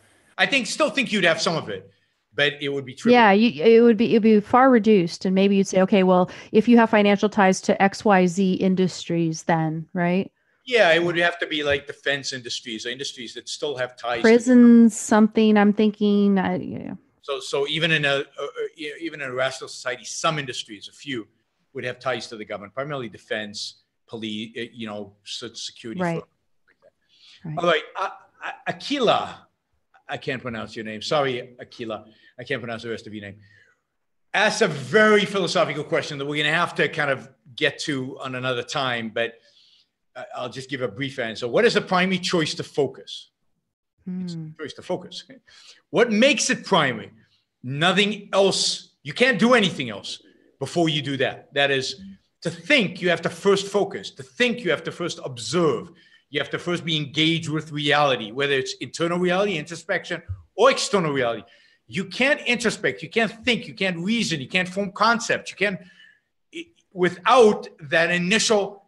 Still think you'd have some of it, but it would be trivial. Yeah, it'd be far reduced. And maybe you'd say, okay, well, if you have financial ties to XYZ industries, then, right? Yeah, it would have to be like defense industries, or industries that still have ties. Prisons, something. I'm thinking. So even in a rational society, some industries, a few, would have ties to the government, primarily defense, police, security. Right. Like that. Right. All right, Akila. I can't pronounce your name. Sorry, Akila. I can't pronounce the rest of your name. Ask a very philosophical question that we're going to have to kind of get to on another time, but I'll just give a brief answer. What is the primary choice to focus? It's the choice to focus. What makes it primary? Nothing else. You can't do anything else before you do that. That is, to think, you have to first focus. To think, you have to first observe. You have to first be engaged with reality, whether it's internal reality, introspection, or external reality. You can't introspect. You can't think. You can't reason. You can't form concepts. You can't, without that initial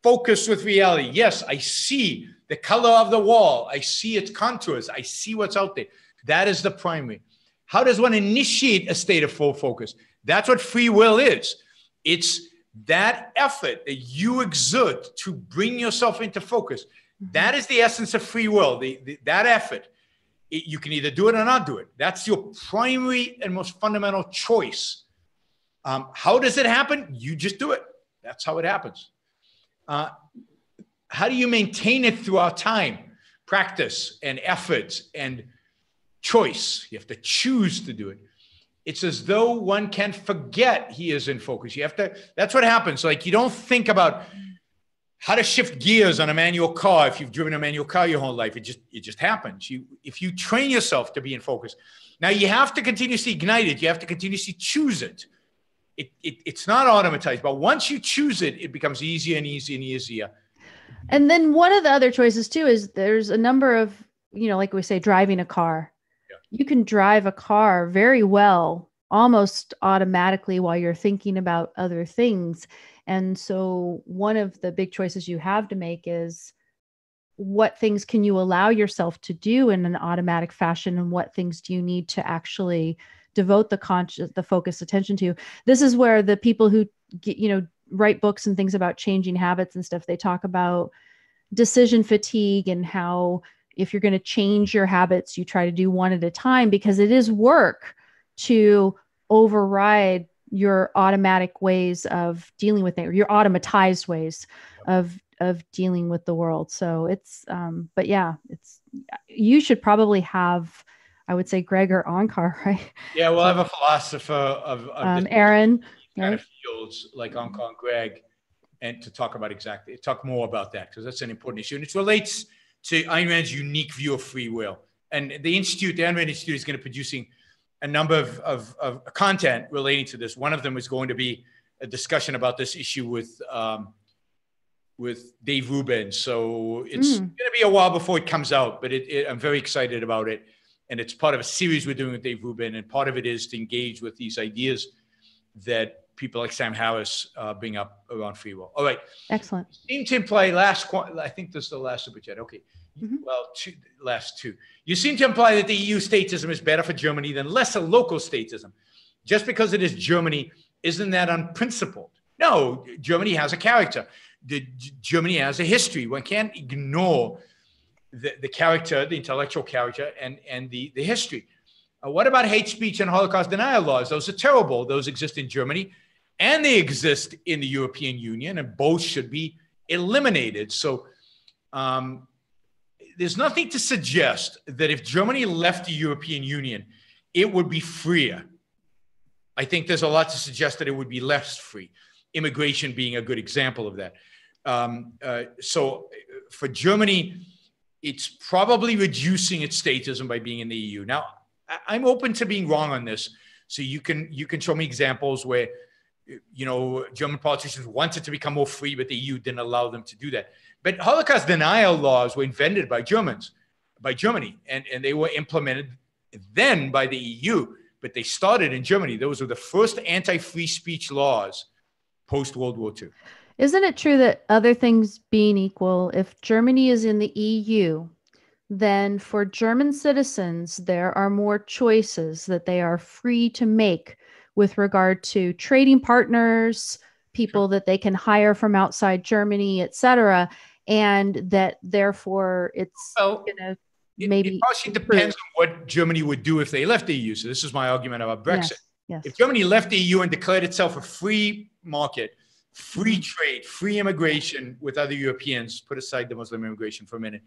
focus with reality. Yes, I see the color of the wall. I see its contours. I see what's out there. That is the primary. How does one initiate a state of full focus? That's what free will is. It's that effort that you exert to bring yourself into focus. That is the essence of free will, that effort. You can either do it or not do it. That's your primary and most fundamental choice. How does it happen? You just do it. That's how it happens. How do you maintain it throughout time? Practice and effort and choice. You have to choose to do it. It's as though one can forget he is in focus. You have to, that's what happens. Like, you don't think about how to shift gears on a manual car. If you've driven a manual car your whole life, it just happens. If you train yourself to be in focus. Now you have to continuously ignite it. You have to continuously choose it. It's not automatized, but once you choose it, it becomes easier and easier and easier. And then one of the other choices too is there's a number of, like we say, driving a car. Yeah. You can drive a car very well, almost automatically, while you're thinking about other things. And so one of the big choices you have to make is, what things can you allow yourself to do in an automatic fashion, and what things do you need to actually devote the focused attention to? This is where the people who write books and things about changing habits and stuff, they talk about decision fatigue, and how if you're going to change your habits, you try to do one at a time, because it is work to override your automatic ways of dealing with it, or your automatized ways of dealing with the world. So it's, but yeah, you should probably have, I would say, Greg or Onkar, right? Yeah, we'll have a philosopher of Aaron, kind right? of fields like Onkar and Greg, and to talk more about that, because that's an important issue. And it relates to Ayn Rand's unique view of free will. And the Ayn Rand Institute is going to be producing a number of content relating to this. One of them is going to be a discussion about this issue with Dave Rubin. So it's going to be a while before it comes out, but I'm very excited about it. And it's part of a series we're doing with Dave Rubin. And part of it is to engage with these ideas that people like Sam Harris bring up around free will. All right. Excellent. You seem to imply I think this is the last super chat. Okay. Mm-hmm. Well, last two. You seem to imply that the EU statism is better for Germany than lesser local statism. Just because it is Germany, isn't that unprincipled? No, Germany has a character. Germany has a history. One can't ignore the character, the intellectual character, and the history. What about hate speech and Holocaust denial laws? Those are terrible. Those exist in Germany, and they exist in the European Union, and both should be eliminated. So there's nothing to suggest that if Germany left the European Union, it would be freer. I think there's a lot to suggest that it would be less free. Immigration being a good example of that. So for Germany, it's probably reducing its statism by being in the EU. Now, I'm open to being wrong on this. So you can show me examples where, German politicians wanted to become more free, but the EU didn't allow them to do that. But Holocaust denial laws were invented by Germany, and they were implemented then by the EU, but they started in Germany. Those were the first anti-free speech laws post-World War II. Isn't it true that, other things being equal, if Germany is in the EU, then for German citizens, there are more choices that they are free to make with regard to trading partners, people that they can hire from outside Germany, et cetera, and that therefore it's going to maybe... It actually depends on what Germany would do if they left the EU. So this is my argument about Brexit. Yes. If Germany left the EU and declared itself a free market, free trade, free immigration with other Europeans, put aside the Muslim immigration for a minute,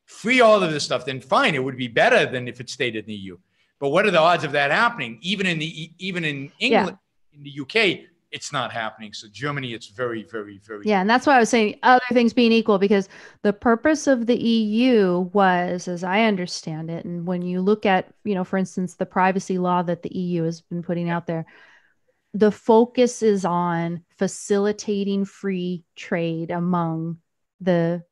free all of this stuff, then fine, it would be better than if it stayed in the EU. But what are the odds of that happening? Even in England, in the UK, it's not happening. So Germany, it's very, very, very... Yeah, and that's why I was saying other things being equal, because the purpose of the EU was, as I understand it, and when you look at, for instance, the privacy law that the EU has been putting out there, the focus is on facilitating free trade among the...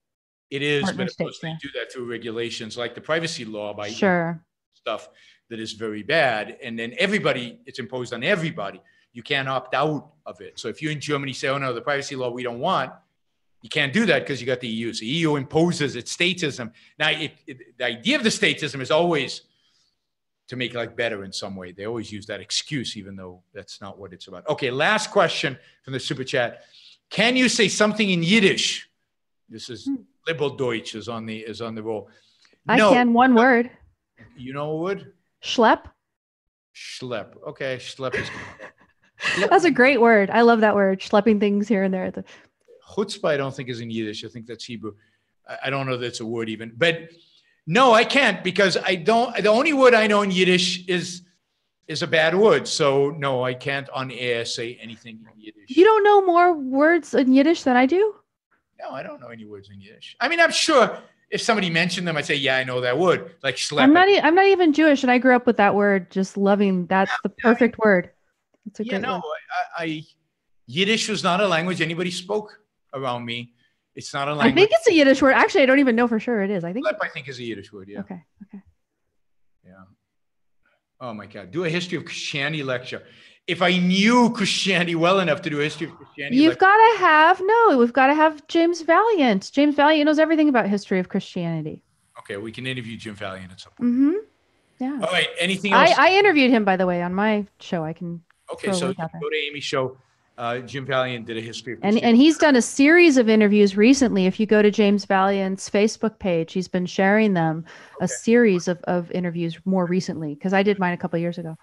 It is, but of course they do that through regulations like the privacy law by stuff that is very bad. And then it's imposed on everybody. You can't opt out of it. So if you in Germany say, oh no, the privacy law we don't want, you can't do that because you got the EU. So the EU imposes its statism. Now, the idea of the statism is always to make life better in some way. They always use that excuse, even though that's not what it's about. Okay, last question from the super chat. Can you say something in Yiddish? This is liberal Deutsch is on the roll. I can one word. You know a word? Schlep. Schlep. Okay, schlep is. That's a great word. I love that word. Schlepping things here and there. Chutzpah, I don't think is in Yiddish. I think that's Hebrew. I don't know that's a word even. But no, I can't because I don't. The only word I know in Yiddish is a bad word. So no, I can't on air say anything in Yiddish. You don't know more words in Yiddish than I do? No, I don't know any words in Yiddish. I mean, I'm sure if somebody mentioned them, I'd say, yeah, I know that word. Like schlep. I'm not even Jewish, and I grew up with that word, just loving. That's the perfect word. It's a great word. Yiddish was not a language anybody spoke around me. It's not a language. I think it's a Yiddish word. Actually, I don't even know for sure it is. I think is a Yiddish word. Yeah. Okay. Yeah. Oh my God. Do a history of Christianity lecture. If I knew Christianity well enough to do a history of Christianity, we've got to have James Valiant. James Valiant knows everything about history of Christianity. Okay, we can interview Jim Valiant at some point. Yeah. All right. Anything else? I interviewed him, by the way, on my show. I can. Okay, so go to Amy's show. Jim Valiant did a history of Christianity. And he's done a series of interviews recently. If you go to James Valiant's Facebook page, he's been sharing them a series of interviews more recently, because I did mine a couple of years ago.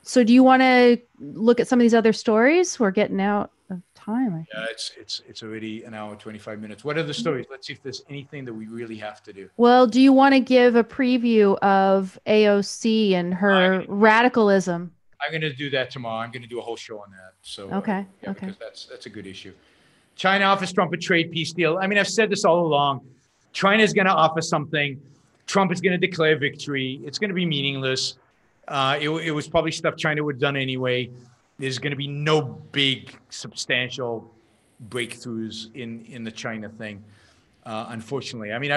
So do you want to look at some of these other stories? We're getting out of time. Yeah, it's already an hour and 25 minutes. What are the stories? Let's see if there's anything that we really have to do. Well, do you want to give a preview of AOC and her radicalism? I'm going to do that tomorrow. I'm going to do a whole show on that. So okay. Because that's a good issue. China offers Trump a trade peace deal. I mean, I've said this all along. China is going to offer something. Trump is going to declare victory. It's going to be meaningless. It was probably stuff China would have done anyway. There's going to be no big, substantial breakthroughs in the China thing, unfortunately. I mean,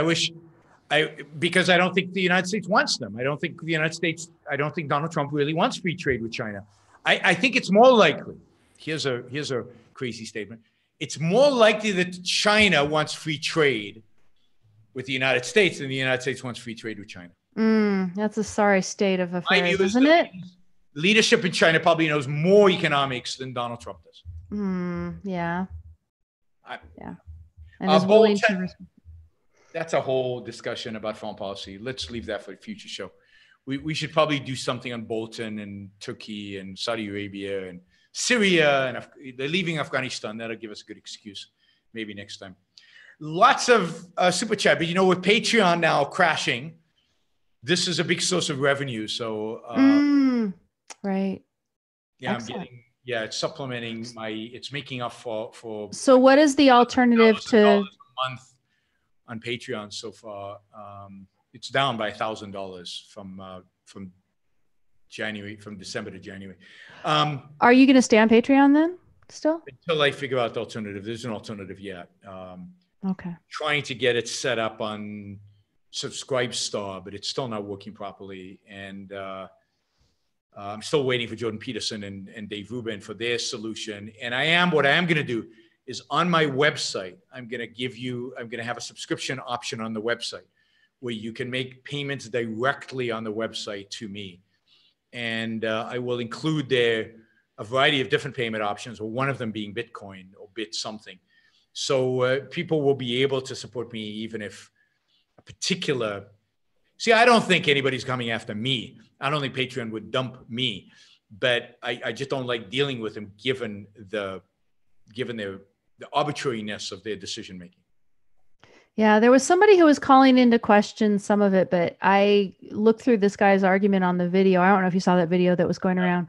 because I don't think the United States wants them. I don't think Donald Trump really wants free trade with China. I think it's more likely, here's a crazy statement, it's more likely that China wants free trade with the United States than the United States wants free trade with China. That's a sorry state of affairs, isn't it? Leadership in China probably knows more economics than Donald Trump does. Yeah. Yeah. And is willing to. That's a whole discussion about foreign policy. Let's leave that for a future show. We should probably do something on Bolton and Turkey and Saudi Arabia and Syria, and they're leaving Afghanistan. That'll give us a good excuse. Maybe next time. Lots of super chat, but with Patreon now crashing, this is a big source of revenue. So, right. Yeah, excellent. It's supplementing it's making up for. So what is the alternative to a month on Patreon so far? It's down by $1,000 from December to January. Are you going to stay on Patreon then still? Until I figure out the alternative. There's an alternative yet. Okay. Trying to get it set up on Subscribestar, but it's still not working properly. And I'm still waiting for Jordan Peterson and Dave Rubin for their solution. And what I am going to do is on my website, I'm going to have a subscription option on the website where you can make payments directly on the website to me. And I will include there a variety of different payment options, or one of them being Bitcoin or Bit something. So people will be able to support me even if a particular... See, I don't think anybody's coming after me. I don't think Patreon would dump me, but I just don't like dealing with them given the arbitrariness of their decision making. Yeah, there was somebody who was calling into question some of it, but I looked through this guy's argument on the video. I don't know if you saw that video that was going around,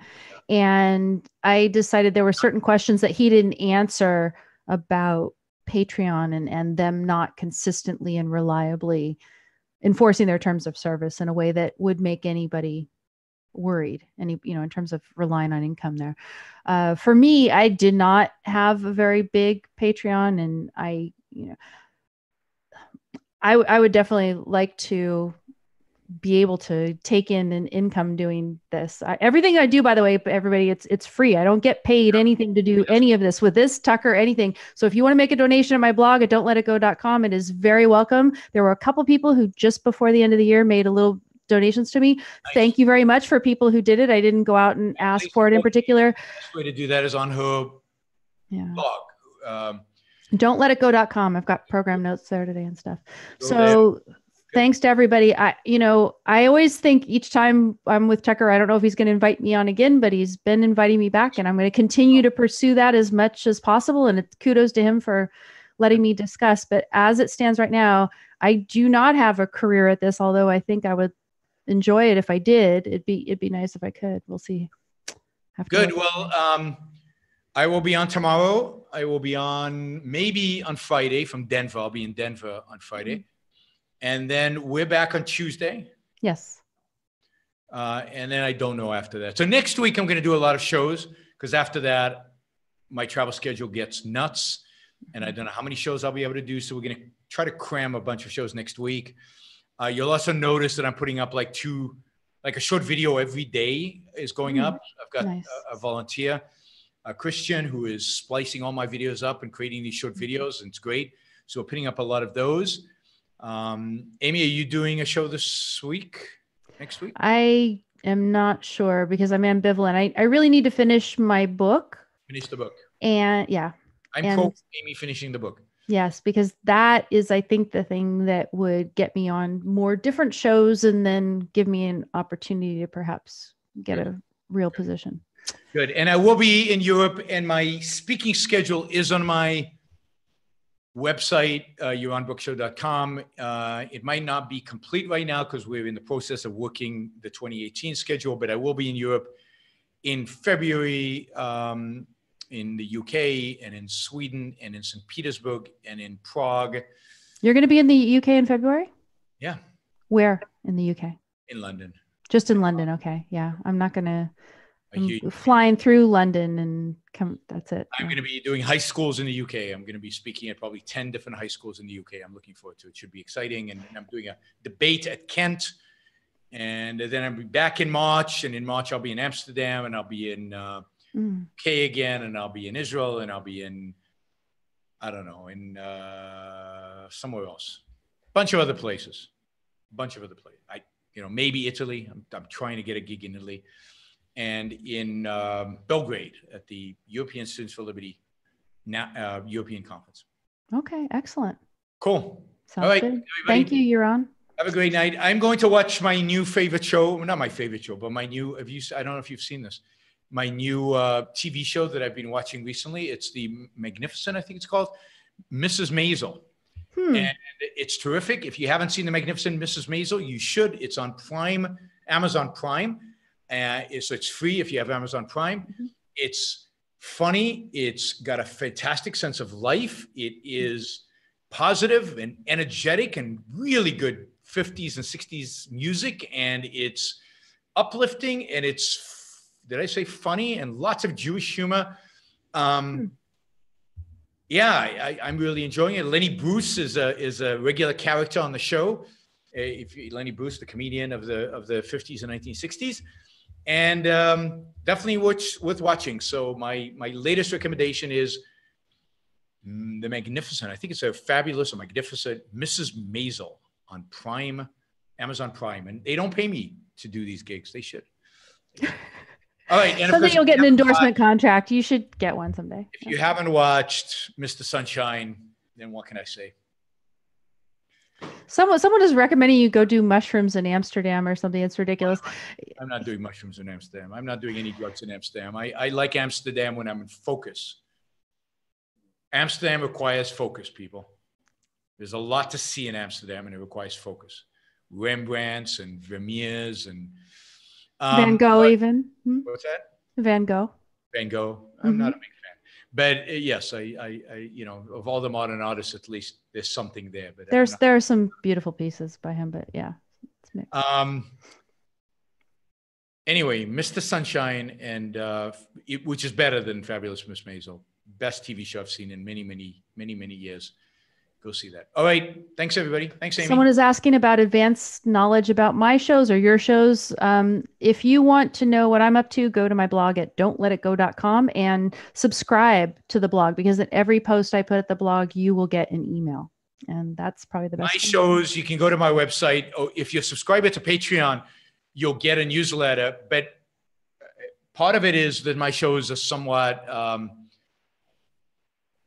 and I decided there were certain questions that he didn't answer about Patreon and them not consistently and reliably enforcing their terms of service in a way that would make anybody worried, in terms of relying on income there. For me, I did not have a very big Patreon, and I would definitely like to be able to take in an income doing this. Everything I do, by the way, everybody, it's free. I don't get paid anything to do any of this with this, Tucker, anything. So if you want to make a donation at my blog at don'tletitgo.com, it is very welcome. There were a couple people who just before the end of the year made a little donations to me. Nice. Thank you very much for people who did it. I didn't go out and ask for it in particular. The best way to do that is on her blog. Don'tletitgo.com. I've got program notes there today and stuff. So Thanks to everybody. I always think each time I'm with Tucker, I don't know if he's going to invite me on again, but he's been inviting me back, and I'm going to continue to pursue that as much as possible. And it's kudos to him for letting me discuss. But as it stands right now, I do not have a career at this, although I think I would enjoy it if I did. It'd be nice if I could. We'll see. Good. Well, I will be on tomorrow. I will be on maybe on Friday from Denver. I'll be in Denver on Friday. Mm-hmm. And then we're back on Tuesday. Yes. And then I don't know after that. So next week, I'm going to do a lot of shows because after that, my travel schedule gets nuts. And I don't know how many shows I'll be able to do. So we're going to try to cram a bunch of shows next week. You'll also notice that I'm putting up like a short video every day is going up. I've got a volunteer, a Christian, who is splicing all my videos up and creating these short videos. And it's great. So we're putting up a lot of those. Amy, are you doing a show this week, next week? I am not sure because I'm ambivalent. I really need to finish my book. Finish the book. And yeah. I'm pro Amy finishing the book. Yes, because that is, I think, the thing that would get me on more different shows and then give me an opportunity to perhaps get a real position. Good. And I will be in Europe, and my speaking schedule is on my website, yaronbookshow.com. It might not be complete right now because we're in the process of working the 2018 schedule, but I will be in Europe in February, in the UK and in Sweden and in St. Petersburg and in Prague. You're going to be in the UK in February? Yeah. Where in the UK? In London. Just in London. Okay. Yeah. I'm not going to. I'm flying through London and come. That's it. I'm going to be doing high schools in the UK. I'm going to be speaking at probably 10 different high schools in the UK. I'm looking forward to it. It should be exciting. And I'm doing a debate at Kent. And then I'll be back in March. And in March, I'll be in Amsterdam, and I'll be in UK again. And I'll be in Israel, and I'll be in, I don't know, in somewhere else. Bunch of other places. Maybe Italy. I'm trying to get a gig in Italy. And in Belgrade at the European Students for Liberty European Conference. Okay, excellent. Cool. Sounds all right, good. Thank you, Yaron. Have a great night. I'm going to watch my new favorite show. Not my favorite show, but my new, I don't know if you've seen this, my new TV show that I've been watching recently. It's The Magnificent, I think it's called, Mrs. Maisel. And it's terrific. If you haven't seen The Magnificent Mrs. Maisel, you should. It's on Prime, Amazon Prime. So it's free if you have Amazon Prime. It's funny. It's got a fantastic sense of life. It is positive and energetic and really good 50s and 60s music. And it's uplifting, and it's, did I say funny, and lots of Jewish humor. Yeah, I'm really enjoying it. Lenny Bruce is a regular character on the show. Lenny Bruce, the comedian of the 50s and 1960s. And definitely worth watching. So my latest recommendation is The Magnificent. I think it's a fabulous or magnificent Mrs. Maisel on Prime, Amazon Prime. And they don't pay me to do these gigs. They should. All right. And someday you'll get an endorsement contract. You should get one someday. If you haven't watched Mr. Sunshine, then what can I say? Someone is recommending you go do mushrooms in Amsterdam or something. It's ridiculous. I'm not doing mushrooms in Amsterdam. I'm not doing any drugs in Amsterdam. I like Amsterdam when I'm in focus. Amsterdam requires focus, people. There's a lot to see in Amsterdam, and it requires focus. Rembrandts and Vermeers and Van Gogh, even. What's that? Van Gogh. Van Gogh. I'm not a big fan. But yes, I of all the modern artists, at least there's something there. But there are some beautiful pieces by him, but yeah, it's mixed. Anyway, Mr. Sunshine, and which is better than Fabulous Miss Maisel. Best TV show I've seen in many years. Go see that. All right. Thanks, everybody. Thanks, Amy. Someone is asking about advanced knowledge about my shows or your shows. If you want to know what I'm up to, go to my blog at don'tletitgo.com and subscribe to the blog, because at every post I put at the blog, you will get an email. And that's probably the best. My shows, you can go to my website. Oh, if you're subscribed to Patreon, you'll get a newsletter. But part of it is that my shows are somewhat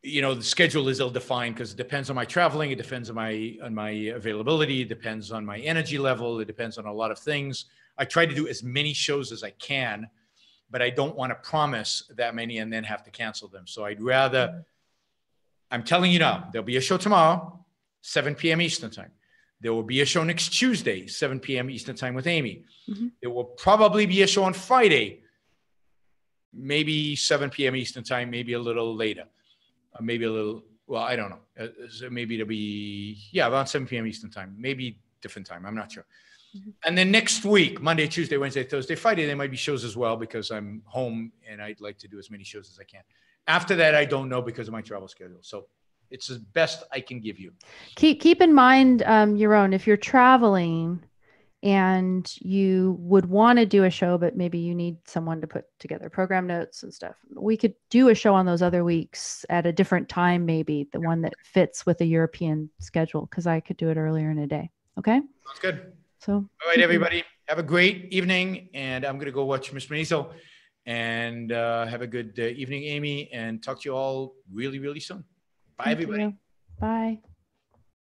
you know, the schedule is ill-defined because it depends on my traveling. It depends on my availability. It depends on my energy level. It depends on a lot of things. I try to do as many shows as I can, but I don't want to promise that many and then have to cancel them. So I'd rather, I'm telling you now, there'll be a show tomorrow, 7 p.m. Eastern time. There will be a show next Tuesday, 7 p.m. Eastern time with Amy. There will probably be a show on Friday, maybe 7 p.m. Eastern time, maybe a little later. Maybe a little, well, I don't know. So maybe it'll be, around 7 p.m. Eastern time, maybe different time. I'm not sure. And then next week, Monday, Tuesday, Wednesday, Thursday, Friday, there might be shows as well because I'm home and I'd like to do as many shows as I can. After that, I don't know because of my travel schedule. So it's the best I can give you. Keep in mind, Yaron, if you're traveling and you would want to do a show, but maybe you need someone to put together program notes and stuff, we could do a show on those other weeks at a different time, maybe the one that fits with the European schedule, because I could do it earlier in a day. Okay? Sounds good. So, all right, everybody, have a great evening. And I'm going to go watch Mr. Maniso. And have a good evening, Amy, and talk to you all really, really soon. Bye, everybody. Bye.